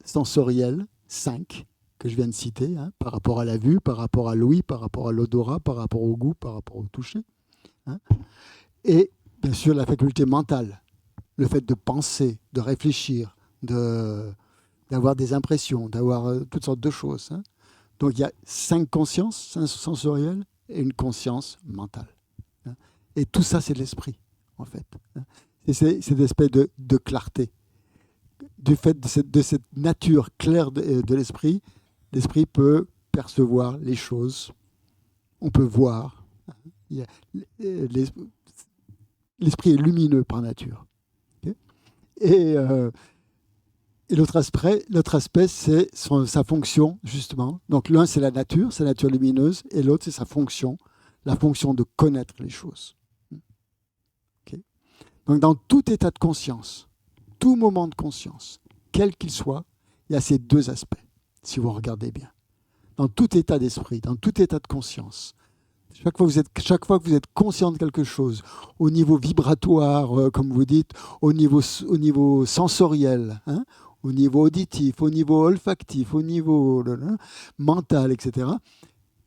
sensorielles, 5, que je viens de citer, hein, par rapport à la vue, par rapport à l'ouïe, par rapport à l'odorat, par rapport au goût, par rapport au toucher. Hein, et bien sûr la faculté mentale, le fait de penser, de réfléchir, d'avoir des impressions, d'avoir toutes sortes de choses. Hein. Donc il y a 5 consciences sensorielles et une conscience mentale. Hein. Et tout ça, c'est l'esprit, en fait. Hein. Et c'est cette espèce de clarté. Du fait de cette nature claire de l'esprit, l'esprit peut percevoir les choses, on peut voir. Hein. L'esprit est lumineux par nature. Okay. Et l'autre aspect, c'est sa fonction, justement. Donc l'un, c'est la nature lumineuse, et l'autre, c'est sa fonction, la fonction de connaître les choses. Okay. Donc dans tout état de conscience, tout moment de conscience, quel qu'il soit, il y a ces 2 aspects, si vous regardez bien. Dans tout état d'esprit, dans tout état de conscience, chaque fois que vous êtes conscient de quelque chose, au niveau vibratoire, comme vous dites, au niveau sensoriel, hein, au niveau auditif, au niveau olfactif, au niveau mental, etc.,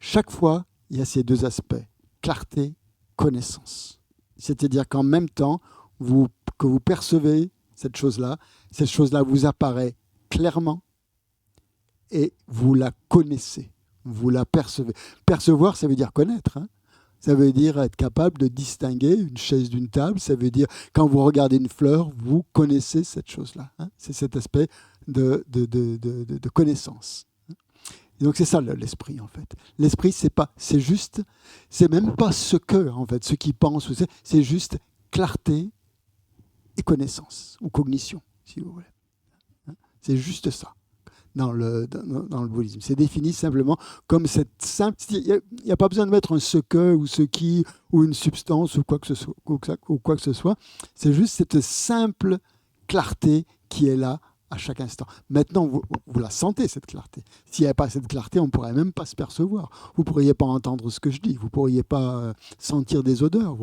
chaque fois, il y a ces deux aspects, clarté, connaissance. C'est-à-dire qu'en même temps que vous percevez cette chose-là vous apparaît clairement et vous la connaissez, vous la percevez. Percevoir, ça veut dire connaître, hein. Ça veut dire être capable de distinguer une chaise d'une table, ça veut dire quand vous regardez une fleur, vous connaissez cette chose-là, hein. C'est cet aspect de connaissance. Et donc c'est ça l'esprit en fait. L'esprit c'est même pas ce que en fait, ce qui pense, c'est juste clarté et connaissance ou cognition si vous voulez. C'est juste ça dans le bouddhisme. C'est défini simplement comme cette simple. Il n'y a pas besoin de mettre un ce que ou ce qui ou une substance ou quoi que ce soit. C'est juste cette simple clarté qui est là à chaque instant. Maintenant, vous la sentez, cette clarté. S'il n'y avait pas cette clarté, on ne pourrait même pas se percevoir. Vous ne pourriez pas entendre ce que je dis. Vous ne pourriez pas sentir des odeurs.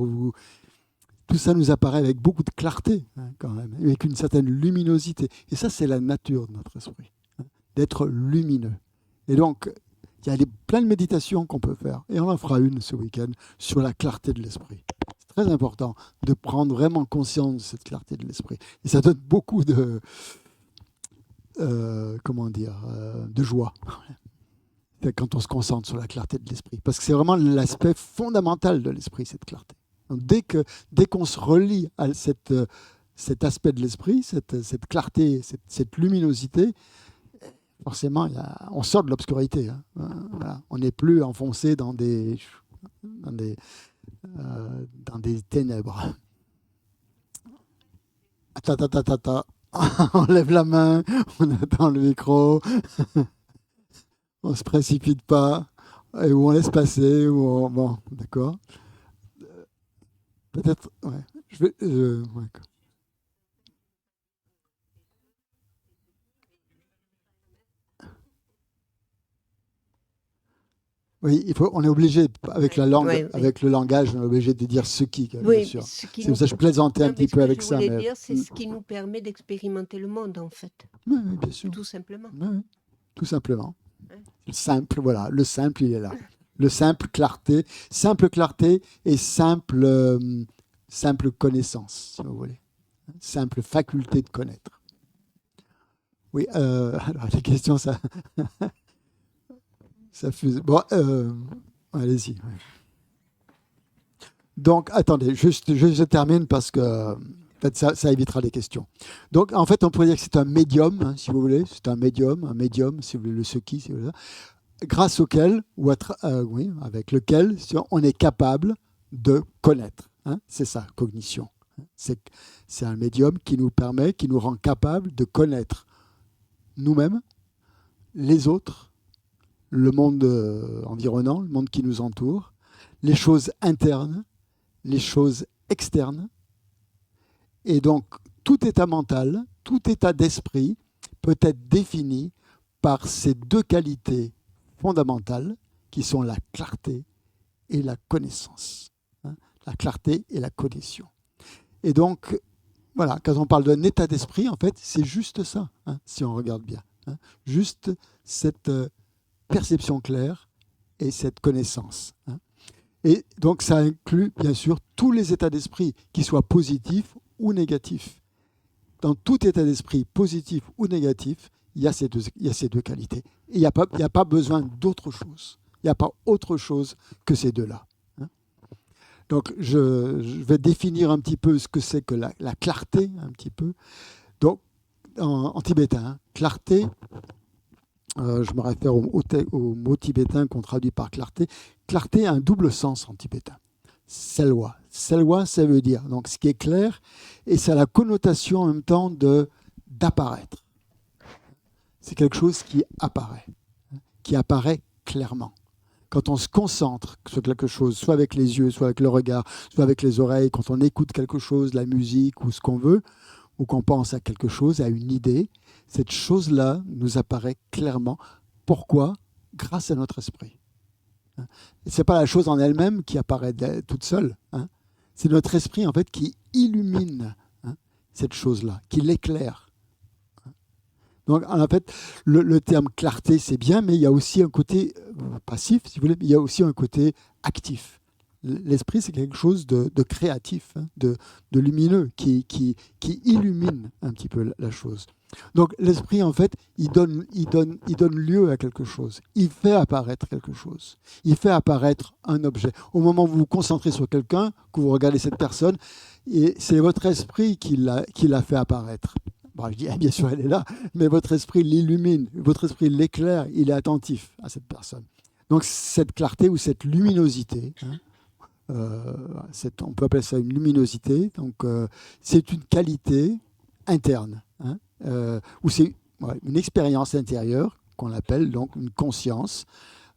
Tout ça nous apparaît avec beaucoup de clarté, hein, quand même, avec une certaine luminosité. Et ça, c'est la nature de notre esprit, hein, d'être lumineux. Et donc, il y a plein de méditations qu'on peut faire. Et on en fera une ce week-end sur la clarté de l'esprit. C'est très important de prendre vraiment conscience de cette clarté de l'esprit. Et ça donne beaucoup de joie quand on se concentre sur la clarté de l'esprit. Parce que c'est vraiment l'aspect fondamental de l'esprit, cette clarté. Donc dès qu'on se relie à cet aspect de l'esprit, cette clarté, cette luminosité, forcément, on sort de l'obscurité. Hein. Voilà. On n'est plus enfoncé dans des ténèbres. On lève la main, on attend le micro, on ne se précipite pas, ou on laisse passer, bon, d'accord. Peut-être, ouais. Ouais. Oui, on est obligé, avec la langue, avec le langage, on est obligé de dire ce qui, bien sûr. C'est pour ça que je plaisantais un petit peu avec ça. C'est ce qui nous permet d'expérimenter le monde, en fait. Oui, bien sûr. Tout simplement. Oui, tout simplement. Le simple, voilà, le simple, il est là. Le simple clarté et simple connaissance, si vous voulez. Simple faculté de connaître. Oui, alors les questions, ça fuse. Bon, allez-y. Donc, attendez, je termine parce que en fait, ça évitera les questions. Donc, en fait, on pourrait dire que c'est un médium, hein, si vous voulez. C'est un médium, si vous voulez, le Seki, si vous voulez, grâce auquel, avec lequel on est capable de connaître. Hein, c'est ça, cognition. C'est un médium qui nous rend capable de connaître nous-mêmes, les autres, le monde environnant, le monde qui nous entoure, les choses internes, les choses externes. Et donc, tout état mental, tout état d'esprit peut être défini par ces deux qualités fondamentales qui sont la clarté et la connaissance. Hein, la clarté et la cognition. Et donc, voilà, quand on parle d'un état d'esprit, en fait, c'est juste ça, hein, si on regarde bien. Hein, juste cette perception claire et cette connaissance. Hein. Et donc, ça inclut, bien sûr, tous les états d'esprit, qu'ils soient positifs ou négatifs. Dans tout état d'esprit, positif ou négatif, il y a ces deux qualités. Et il n'y a pas besoin d'autre chose. Il n'y a pas autre chose que ces deux-là. Hein. Donc, je vais définir un petit peu ce que c'est que la clarté, un petit peu. Donc, en tibétain, hein, clarté, je me réfère au mot tibétain qu'on traduit par clarté. Clarté a un double sens en tibétain. Selwa. Selwa, ça veut dire donc ce qui est clair, et ça a la connotation en même temps d'apparaître. C'est quelque chose qui apparaît clairement. Quand on se concentre sur quelque chose, soit avec les yeux, soit avec le regard, soit avec les oreilles, quand on écoute quelque chose, la musique ou ce qu'on veut, ou qu'on pense à quelque chose, à une idée, cette chose-là nous apparaît clairement. Pourquoi ? Grâce à notre esprit. Ce n'est pas la chose en elle-même qui apparaît toute seule. Hein. C'est notre esprit, en fait, qui illumine cette chose-là, qui l'éclaire. Donc, en fait, le terme clarté, c'est bien, mais il y a aussi un côté passif, si vous voulez, mais il y a aussi un côté actif. L'esprit, c'est quelque chose de créatif, hein, de lumineux, qui illumine un petit peu la chose. Donc, l'esprit, en fait, il donne lieu à quelque chose. Il fait apparaître quelque chose. Il fait apparaître un objet. Au moment où vous vous concentrez sur quelqu'un, que vous regardez cette personne, et c'est votre esprit qui l'a fait apparaître. Bon, je dis, bien sûr, elle est là, mais votre esprit l'illumine, votre esprit l'éclaire, il est attentif à cette personne. Donc, cette clarté ou cette luminosité, hein, on peut appeler ça une luminosité, donc c'est une qualité interne, hein, ou c'est une expérience intérieure qu'on appelle donc une conscience,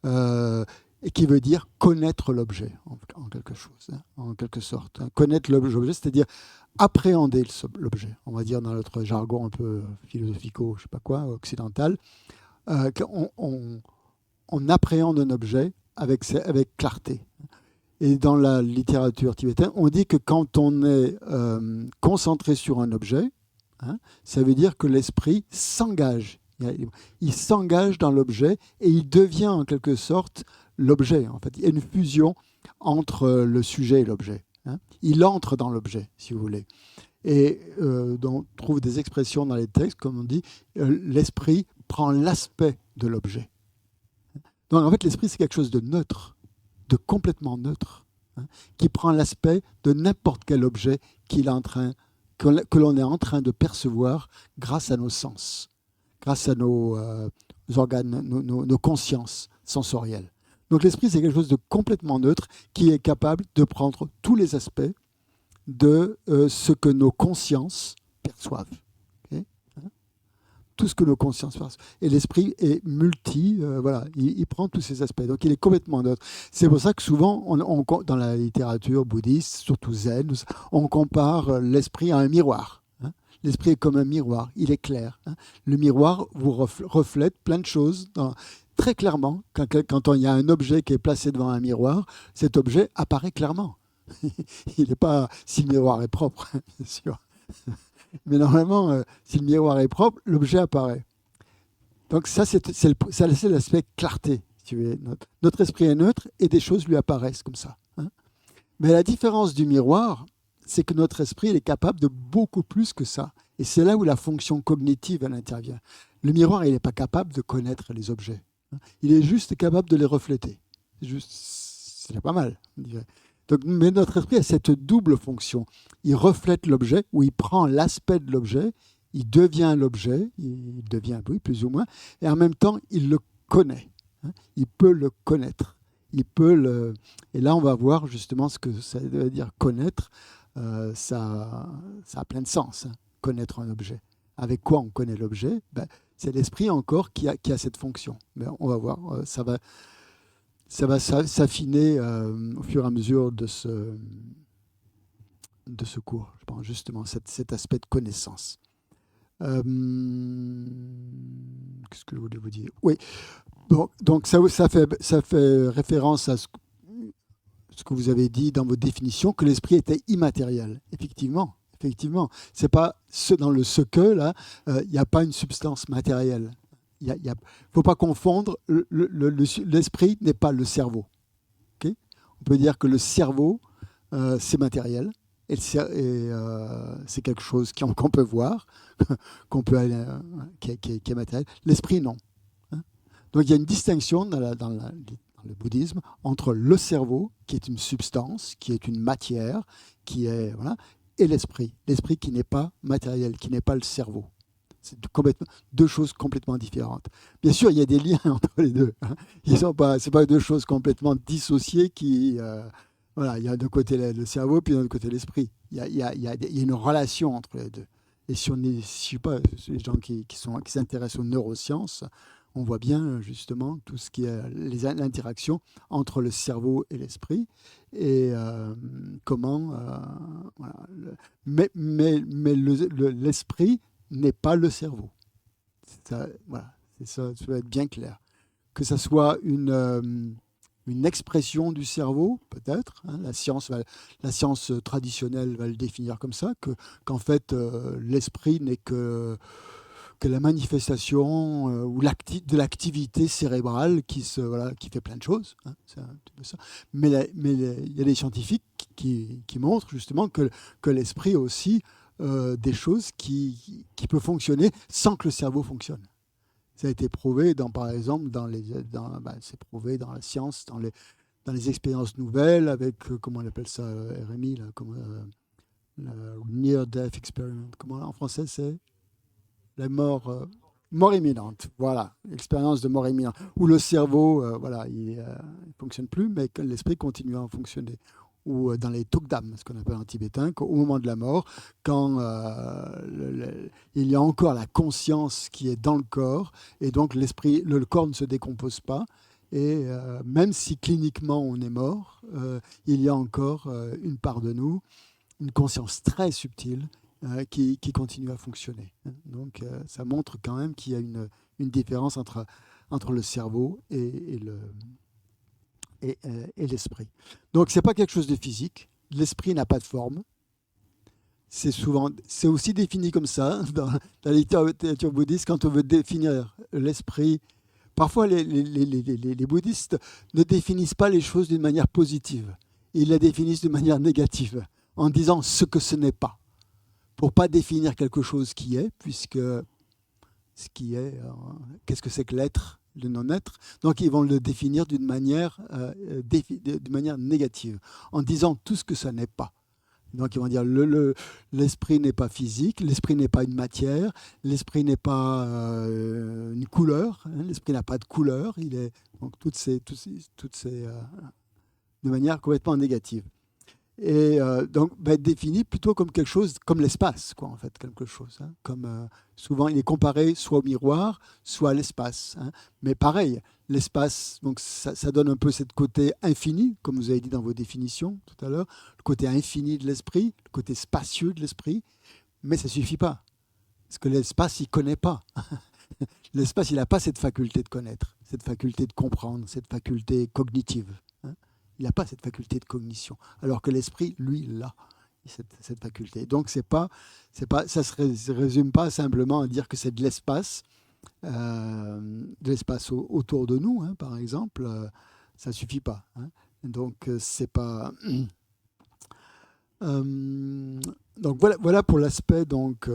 et qui veut dire connaître l'objet en quelque chose, hein, en quelque sorte. Hein. Connaître l'objet, c'est-à-dire appréhender l'objet, on va dire dans notre jargon un peu philosophico, je sais pas quoi, occidental. On appréhende un objet avec clarté. Et dans la littérature tibétaine, on dit que quand on est concentré sur un objet, hein, ça veut dire que l'esprit s'engage. Il s'engage dans l'objet et il devient en quelque sorte l'objet. En fait, il y a une fusion entre le sujet et l'objet. Hein. Il entre dans l'objet, si vous voulez. Et on trouve des expressions dans les textes, comme on dit, l'esprit prend l'aspect de l'objet. Donc en fait, l'esprit, c'est quelque chose de neutre, de complètement neutre, hein, qui prend l'aspect de n'importe quel objet que l'on est en train de percevoir grâce à nos sens, grâce à nos organes, nos consciences sensorielles. Donc l'esprit, c'est quelque chose de complètement neutre qui est capable de prendre tous les aspects de ce que nos consciences perçoivent. Okay, hein, tout ce que nos consciences perçoivent. Et l'esprit est voilà, il prend tous ces aspects. Donc il est complètement neutre. C'est pour ça que souvent, dans la littérature bouddhiste, surtout zen, on compare l'esprit à un miroir. Hein. L'esprit est comme un miroir, il est clair. Hein. Le miroir vous reflète plein de choses très clairement. Quand il y a un objet qui est placé devant un miroir, cet objet apparaît clairement. Il n'est pas si le miroir est propre, bien sûr. Mais normalement, si le miroir est propre, l'objet apparaît. Donc ça, c'est l'aspect clarté. Si tu veux. Notre esprit est neutre et des choses lui apparaissent comme ça. Hein. Mais la différence du miroir, c'est que notre esprit il est capable de beaucoup plus que ça. Et c'est là où la fonction cognitive elle intervient. Le miroir, il n'est pas capable de connaître les objets. Hein. Il est juste capable de les refléter. C'est pas mal, on dirait. Donc, mais notre esprit a cette double fonction. Il reflète l'objet, ou il prend l'aspect de l'objet, il devient l'objet, il devient, oui, plus ou moins, et en même temps, il le connaît. Hein. Il peut le connaître. Et là, on va voir justement ce que ça veut dire connaître. Ça a plein de sens, hein, connaître un objet. Avec quoi on connaît l'objet? C'est l'esprit encore qui a cette fonction. Mais on va voir, ça va s'affiner au fur et à mesure de ce cours, je pense, justement, cet aspect de connaissance. Qu'est-ce que je voulais vous dire? Oui, donc ça fait référence à ce que vous avez dit dans vos définitions, que l'esprit était immatériel. Effectivement. C'est pas dans le ce que, là, il n'y a pas une substance matérielle. Il ne faut pas confondre, l'esprit n'est pas le cerveau. Okay, on peut dire que le cerveau, c'est matériel, et c'est quelque chose qu'on peut voir, qui est matériel. L'esprit, non. Hein. Donc il y a une distinction dans le bouddhisme entre le cerveau, qui est une substance, qui est une matière, voilà, et l'esprit. L'esprit qui n'est pas matériel, qui n'est pas le cerveau. C'est deux choses complètement différentes. Bien sûr, il y a des liens entre les deux. Hein. C'est pas deux choses complètement dissociées qui... voilà, il y a d'un côté le cerveau, puis d'un autre côté l'esprit. Il y a une relation entre les deux. Et si je sais pas, les gens qui s'intéressent aux neurosciences, on voit bien justement tout ce qui est l'interaction entre le cerveau et l'esprit et comment... voilà, mais l'esprit n'est pas le cerveau. Voilà, ça doit être bien clair. Que ça soit une expression du cerveau, peut-être. Hein, la science traditionnelle va le définir comme ça, qu'en fait, l'esprit n'est que la manifestation de l'activité cérébrale qui fait plein de choses. Hein, c'est un petit peu ça. Mais il y a des scientifiques qui montrent justement que l'esprit a aussi des choses qui peuvent fonctionner sans que le cerveau fonctionne. Ça a été prouvé, par exemple, c'est prouvé dans la science, dans les expériences nouvelles, avec, comment on appelle ça, RMI, là, Near Death Experiment. Comment en français c'est la mort imminente. Voilà, l'expérience de mort imminente, où le cerveau, il ne fonctionne plus, mais que l'esprit continue à fonctionner. Ou dans les tukdam, ce qu'on appelle en tibétain, qu'au moment de la mort, quand il y a encore la conscience qui est dans le corps, et donc le corps ne se décompose pas, et même si cliniquement on est mort, il y a encore une part de nous, une conscience très subtile, qui continue à fonctionner. Donc ça montre quand même qu'il y a une différence entre le cerveau et l'esprit. Donc c'est pas quelque chose de physique. L'esprit n'a pas de forme. C'est aussi défini comme ça dans la littérature bouddhiste. Quand on veut définir l'esprit, parfois les bouddhistes ne définissent pas les choses d'une manière positive. Ils la définissent de manière négative, en disant ce que ce n'est pas, pour pas définir quelque chose qui est, puisque ce qui est, qu'est-ce que c'est que l'être, le non-être. Donc ils vont le définir d'une manière négative, en disant tout ce que ça n'est pas. Donc ils vont dire l'esprit n'est pas physique, l'esprit n'est pas une matière, l'esprit n'est pas une couleur, hein, l'esprit n'a pas de couleur, il est donc toutes ces de manière complètement négative. Et donc va être défini plutôt comme quelque chose, comme l'espace, quoi, en fait, quelque chose. Hein, comme souvent il est comparé soit au miroir, soit à l'espace. Hein, mais pareil, l'espace, donc ça donne un peu ce côté infini, comme vous avez dit dans vos définitions tout à l'heure, le côté infini de l'esprit, le côté spacieux de l'esprit. Mais ça suffit pas, parce que l'espace il connaît pas. L'espace il n'a pas cette faculté de connaître, cette faculté de comprendre, cette faculté cognitive. Hein. Il n'a pas cette faculté de cognition, alors que l'esprit, lui, l'a, cette faculté. Donc, ça ne se résume pas simplement à dire que c'est de l'espace autour de nous, hein, par exemple. Ça ne suffit pas. Hein. Donc, c'est pas... donc, voilà pour l'aspect donc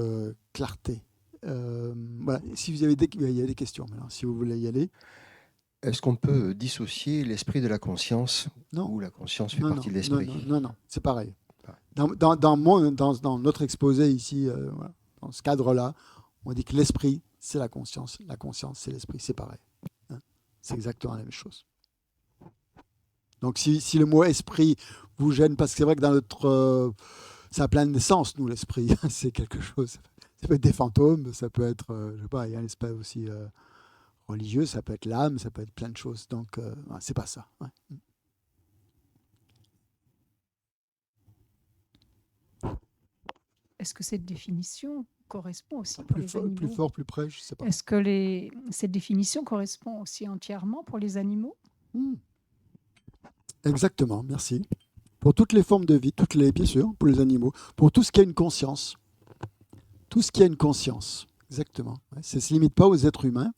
clarté. Voilà. Si vous avez il y a des questions maintenant, si vous voulez y aller. Est-ce qu'on peut dissocier l'esprit de la conscience? Non. Ou la conscience fait partie de l'esprit? Non, c'est pareil. Dans notre exposé ici, voilà, dans ce cadre-là, on dit que l'esprit, c'est la conscience c'est l'esprit, c'est pareil. Hein, c'est exactement la même chose. Donc si le mot esprit vous gêne, parce que c'est vrai que dans notre... ça a plein de sens, nous, l'esprit. C'est quelque chose... Ça peut être des fantômes, ça peut être... je sais pas, il y a un esprit aussi... religieux, ça peut être l'âme, ça peut être plein de choses. Donc, c'est pas ça. Ouais. Est-ce que cette définition correspond aussi pour les animaux? Plus fort, plus près, je sais pas. Est-ce que cette définition correspond aussi entièrement pour les animaux? Exactement, merci. Pour toutes les formes de vie, bien sûr, pour les animaux, pour tout ce qui a une conscience. Tout ce qui a une conscience, exactement. Ouais, ça ne se limite pas aux êtres humains,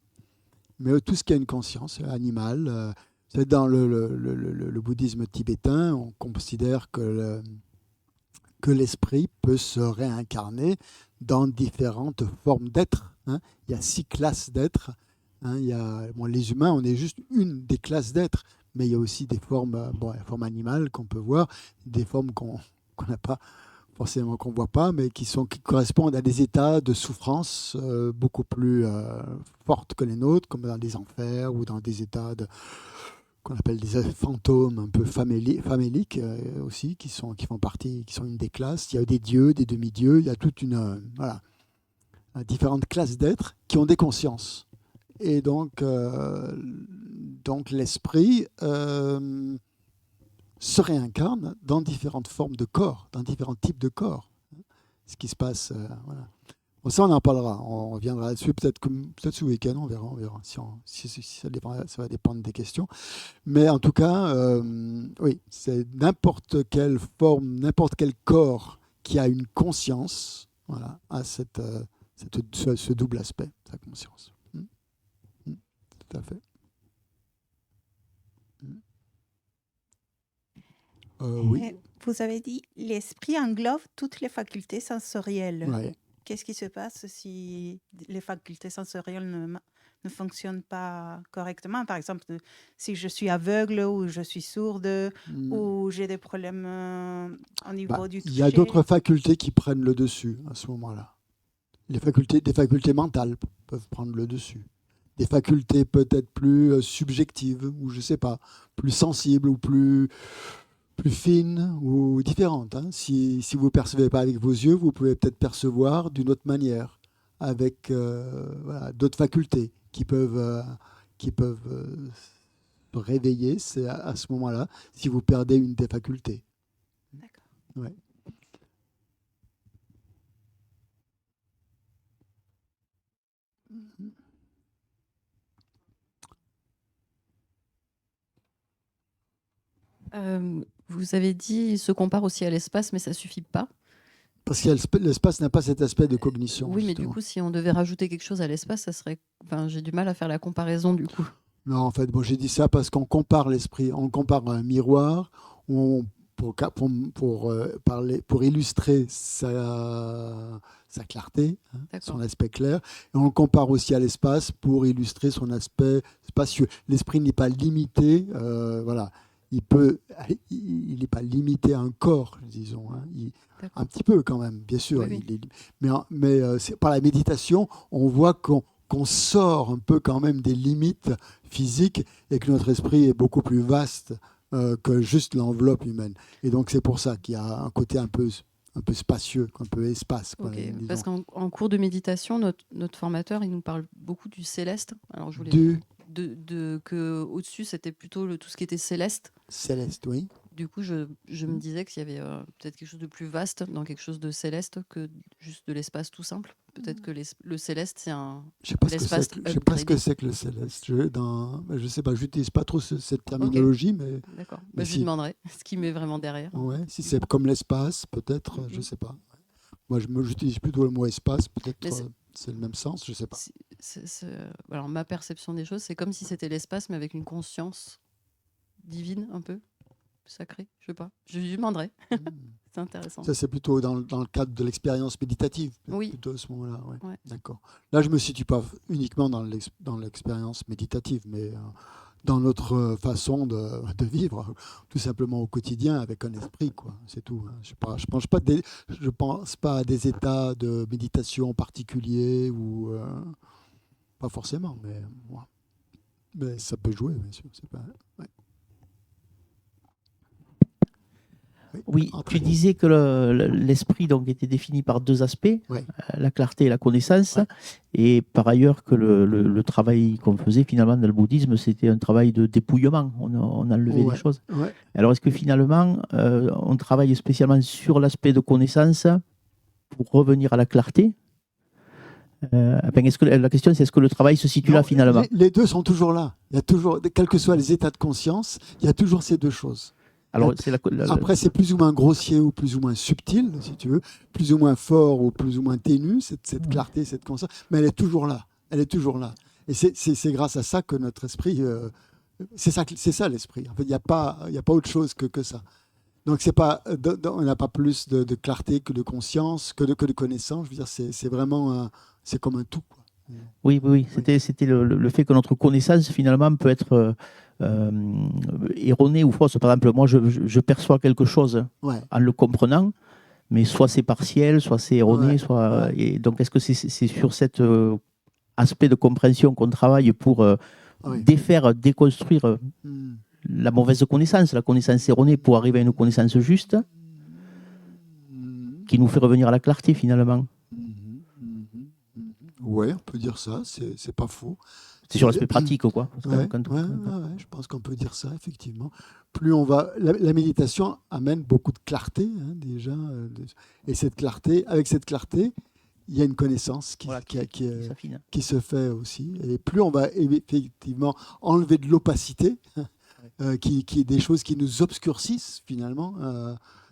mais tout ce qui a une conscience animale. Dans le bouddhisme tibétain, on considère que l'esprit peut se réincarner dans différentes formes d'êtres. Hein. Il y a 6 classes d'êtres. Hein. Les humains, on est juste une des classes d'êtres, mais il y a aussi des formes, la forme animale qu'on peut voir, des formes qu'on n'a pas forcément, qu'on ne voit pas, mais qui correspondent à des états de souffrance beaucoup plus fortes que les nôtres, comme dans les enfers ou dans des états qu'on appelle des fantômes un peu faméliques aussi, qui font partie, qui sont une des classes. Il y a des dieux, des demi-dieux, il y a toute différentes classes d'êtres qui ont des consciences. Et donc l'esprit se réincarne dans différentes formes de corps, dans différents types de corps. Ce qui se passe, voilà. Bon, ça, on en parlera. On reviendra là-dessus peut-être ce week-end. On verra. Si ça va dépendre des questions. Mais en tout cas, oui, c'est n'importe quelle forme, n'importe quel corps qui a une conscience, voilà, a cette ce double aspect, sa conscience. Tout à fait. Oui. Vous avez dit l'esprit englobe toutes les facultés sensorielles. Ouais. Qu'est-ce qui se passe si les facultés sensorielles ne fonctionnent pas correctement? Par exemple, si je suis aveugle ou je suis sourde ou j'ai des problèmes au niveau du toucher. Il y a d'autres facultés qui prennent le dessus à ce moment-là. Des facultés mentales peuvent prendre le dessus. Des facultés peut-être plus subjectives ou je ne sais pas, plus sensibles ou plus fines ou différentes. Hein. Si vous ne percevez pas avec vos yeux, vous pouvez peut-être percevoir d'une autre manière, avec d'autres facultés qui peuvent se réveiller à ce moment-là, si vous perdez une des facultés. D'accord. Ouais. Vous avez dit, il se compare aussi à l'espace, mais ça ne suffit pas. Parce que l'espace n'a pas cet aspect de cognition. Oui, mais justement. du coup, si on devait rajouter quelque chose à l'espace, ça serait. Enfin, j'ai du mal à faire la comparaison du coup. Non, en fait, j'ai dit ça parce qu'on compare l'esprit, on compare un miroir où pour illustrer sa clarté, son aspect clair, et on le compare aussi à l'espace pour illustrer son aspect spacieux. L'esprit n'est pas limité, voilà. Il n'est pas limité à un corps, disons. Hein. Un petit peu quand même, bien sûr. Oui. Mais par la méditation, on voit qu'on sort un peu quand même des limites physiques et que notre esprit est beaucoup plus vaste que juste l'enveloppe humaine. Et donc c'est pour ça qu'il y a un côté un peu spacieux, un peu espace. Quoi, parce qu'en cours de méditation, notre formateur, il nous parle beaucoup du céleste. Alors je voulais que au-dessus, c'était plutôt tout ce qui était céleste. Céleste, oui. Du coup, je me disais qu'il y avait peut-être quelque chose de plus vaste dans quelque chose de céleste que juste de l'espace tout simple. Peut-être que le céleste, c'est un l'espace. Je ne sais pas ce que c'est que le céleste. Je ne sais pas, je n'utilise pas trop cette terminologie. Mais d'accord. Je lui demanderai ce qu'il met vraiment derrière. Ouais, si c'est comme l'espace, peut-être, je ne sais pas. Moi, j'utilise plutôt le mot espace, peut-être c'est le même sens, je ne sais pas. Alors, ma perception des choses, c'est comme si c'était l'espace, mais avec une conscience divine un peu. Sacré, je sais pas. Je lui demanderai. C'est intéressant. Ça, c'est plutôt dans le cadre de l'expérience méditative. Oui. Plutôt à ce moment-là. Ouais. Ouais. D'accord. Là, je ne me situe pas uniquement dans l'expérience méditative, mais dans notre façon de vivre, tout simplement au quotidien, avec un esprit, quoi. C'est tout. Hein. Je pense pas à des états de méditation particuliers ou pas forcément, mais ça peut jouer, bien sûr. C'est pas. Ouais. Oui, tu disais que l'esprit donc était défini par deux aspects, la clarté et la connaissance, et par ailleurs que le travail qu'on faisait finalement dans le bouddhisme, c'était un travail de dépouillement, on enlevait des choses. Ouais. Alors est-ce que finalement, on travaille spécialement sur l'aspect de connaissance pour revenir à la clarté? La question c'est est-ce que le travail se situe là finalement? Les deux sont toujours là. Il y a toujours, quels que soient les états de conscience, il y a toujours ces deux choses. Alors, après, c'est plus ou moins grossier ou plus ou moins subtil, si tu veux, plus ou moins fort ou plus ou moins ténu, cette clarté, cette conscience, mais elle est toujours là. Elle est toujours là. Et c'est grâce à ça que notre esprit, c'est ça l'esprit. En fait, il n'y a pas autre chose que ça. Donc, on n'a pas plus de clarté que de conscience, que de connaissance. Je veux dire, c'est vraiment, c'est comme un tout, quoi. Oui. C'était le fait que notre connaissance, finalement, peut être erronée ou fausse. Par exemple, moi, je perçois quelque chose en le comprenant, mais soit c'est partiel, soit c'est erroné, Et donc, est-ce que c'est sur cet aspect de compréhension qu'on travaille pour déconstruire la mauvaise connaissance, la connaissance erronée, pour arriver à une connaissance juste, qui nous fait revenir à la clarté, finalement? Oui, on peut dire ça, c'est pas faux. C'est sur l'aspect pratique, quoi. Je pense qu'on peut dire ça, effectivement. Plus on va, la méditation amène beaucoup de clarté, hein, déjà. Et avec cette clarté, il y a une connaissance qui se fait aussi. Et plus on va effectivement enlever de l'opacité, qui est des choses qui nous obscurcissent, finalement,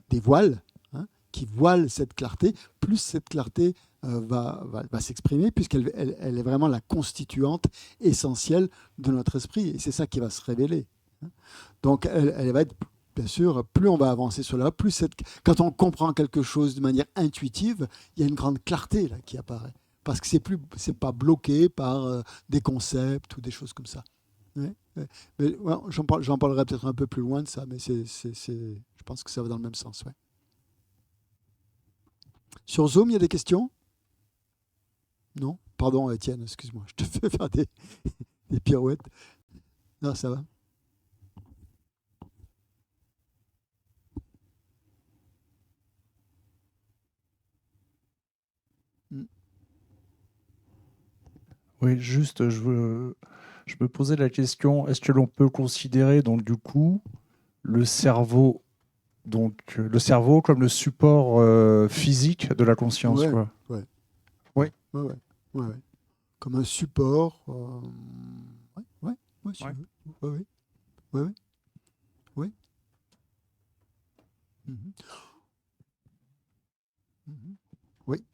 des voiles, hein, qui voile cette clarté, plus cette clarté va s'exprimer, puisqu'elle elle est vraiment la constituante essentielle de notre esprit. Et c'est ça qui va se révéler. Donc, elle va être, bien sûr, plus on va avancer sur là, plus quand on comprend quelque chose de manière intuitive, il y a une grande clarté là, qui apparaît. Parce que c'est pas bloqué par des concepts ou des choses comme ça. Ouais. Mais ouais, j'en parlerai peut-être un peu plus loin de ça, mais je pense que ça va dans le même sens. Ouais. Sur Zoom, il y a des questions? Non? Pardon, Étienne, excuse-moi, je te fais faire des pirouettes. Non, ça va. Oui, juste, je me posais la question, est-ce que l'on peut considérer donc du coup le cerveau comme le support physique de la conscience, ouais, quoi. Ouais. Oui. Ouais. Comme un support. Ouais, si Ouais. tu veux. Oui. Mhm. Oui.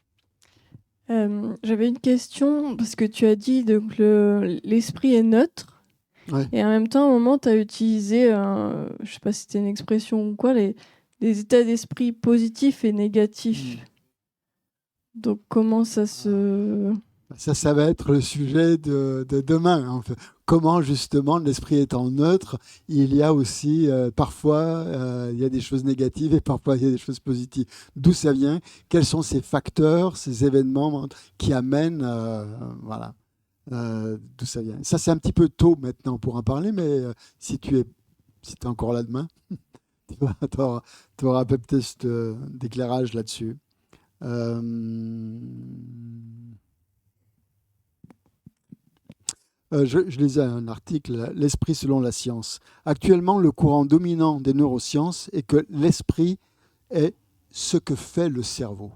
J'avais une question, parce que tu as dit donc l'esprit est neutre. Ouais. Et en même temps, à un moment, tu as utilisé, je ne sais pas si c'était une expression ou quoi, les états d'esprit positifs et négatifs. Donc, comment ça se... Ça va être le sujet de demain. En fait. Comment, justement, l'esprit étant neutre, il y a aussi, parfois, il y a des choses négatives et parfois, il y a des choses positives. D'où ça vient? Quels sont ces facteurs, ces événements qui amènent... voilà. D'où ça vient. Ça, c'est un petit peu tôt maintenant pour en parler, mais si tu es encore là demain, tu auras un peu peut-être d'éclairage là-dessus. Je lisais un article, L'esprit selon la science. Actuellement, le courant dominant des neurosciences est que l'esprit est ce que fait le cerveau,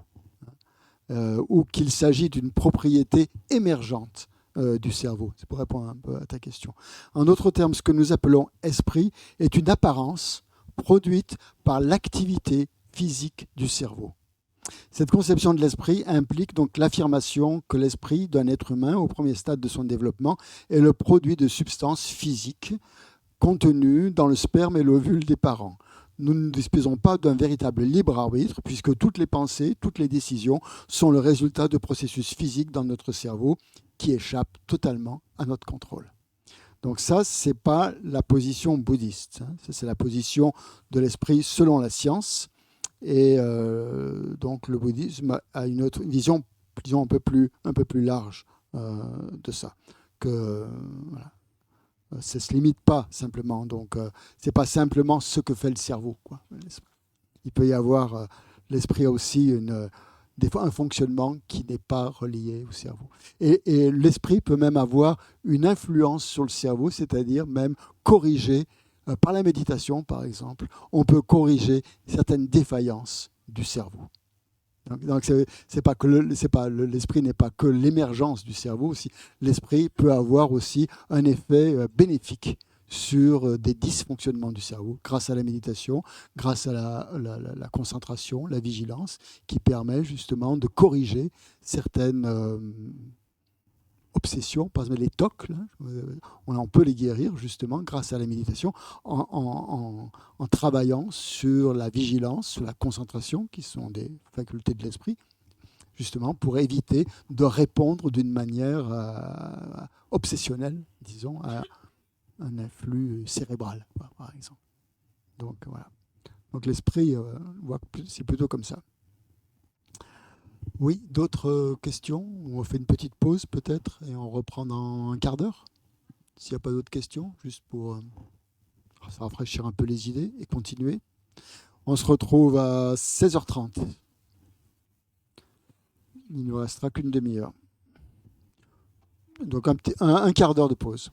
ou qu'il s'agit d'une propriété émergente du cerveau. C'est pour répondre un peu à ta question. En d'autres termes, ce que nous appelons esprit est une apparence produite par l'activité physique du cerveau. Cette conception de l'esprit implique donc l'affirmation que l'esprit d'un être humain, au premier stade de son développement, est le produit de substances physiques contenues dans le sperme et l'ovule des parents. Nous ne disposons pas d'un véritable libre arbitre, puisque toutes les pensées, toutes les décisions sont le résultat de processus physiques dans notre cerveau qui échappent totalement à notre contrôle. Donc ça, ce n'est pas la position bouddhiste. Ça, c'est la position de l'esprit selon la science. Et donc le bouddhisme a une autre vision, disons, un peu plus large de ça. Voilà. Ça ne se limite pas simplement. Donc, ce n'est pas simplement ce que fait le cerveau, quoi, l'esprit. Il peut y avoir, l'esprit a aussi des fois un fonctionnement qui n'est pas relié au cerveau. Et l'esprit peut même avoir une influence sur le cerveau, c'est-à-dire même corriger, par la méditation par exemple, on peut corriger certaines défaillances du cerveau. Donc l'esprit n'est pas que l'émergence du cerveau aussi. L'esprit peut avoir aussi un effet bénéfique sur des dysfonctionnements du cerveau grâce à la méditation, grâce à la concentration, la vigilance, qui permet justement de corriger certaines obsessions, par exemple les TOC, là, on peut les guérir justement grâce à la méditation en travaillant sur la vigilance, sur la concentration, qui sont des facultés de l'esprit, justement pour éviter de répondre d'une manière obsessionnelle, disons, à un influx cérébral, par exemple. Donc voilà. Donc l'esprit, c'est plutôt comme ça. Oui, d'autres questions? On fait une petite pause peut-être et on reprend dans un quart d'heure. S'il n'y a pas d'autres questions, juste pour ça rafraîchir un peu les idées et continuer. On se retrouve à 16h30. Il ne nous restera qu'une demi-heure. Donc un quart d'heure de pause.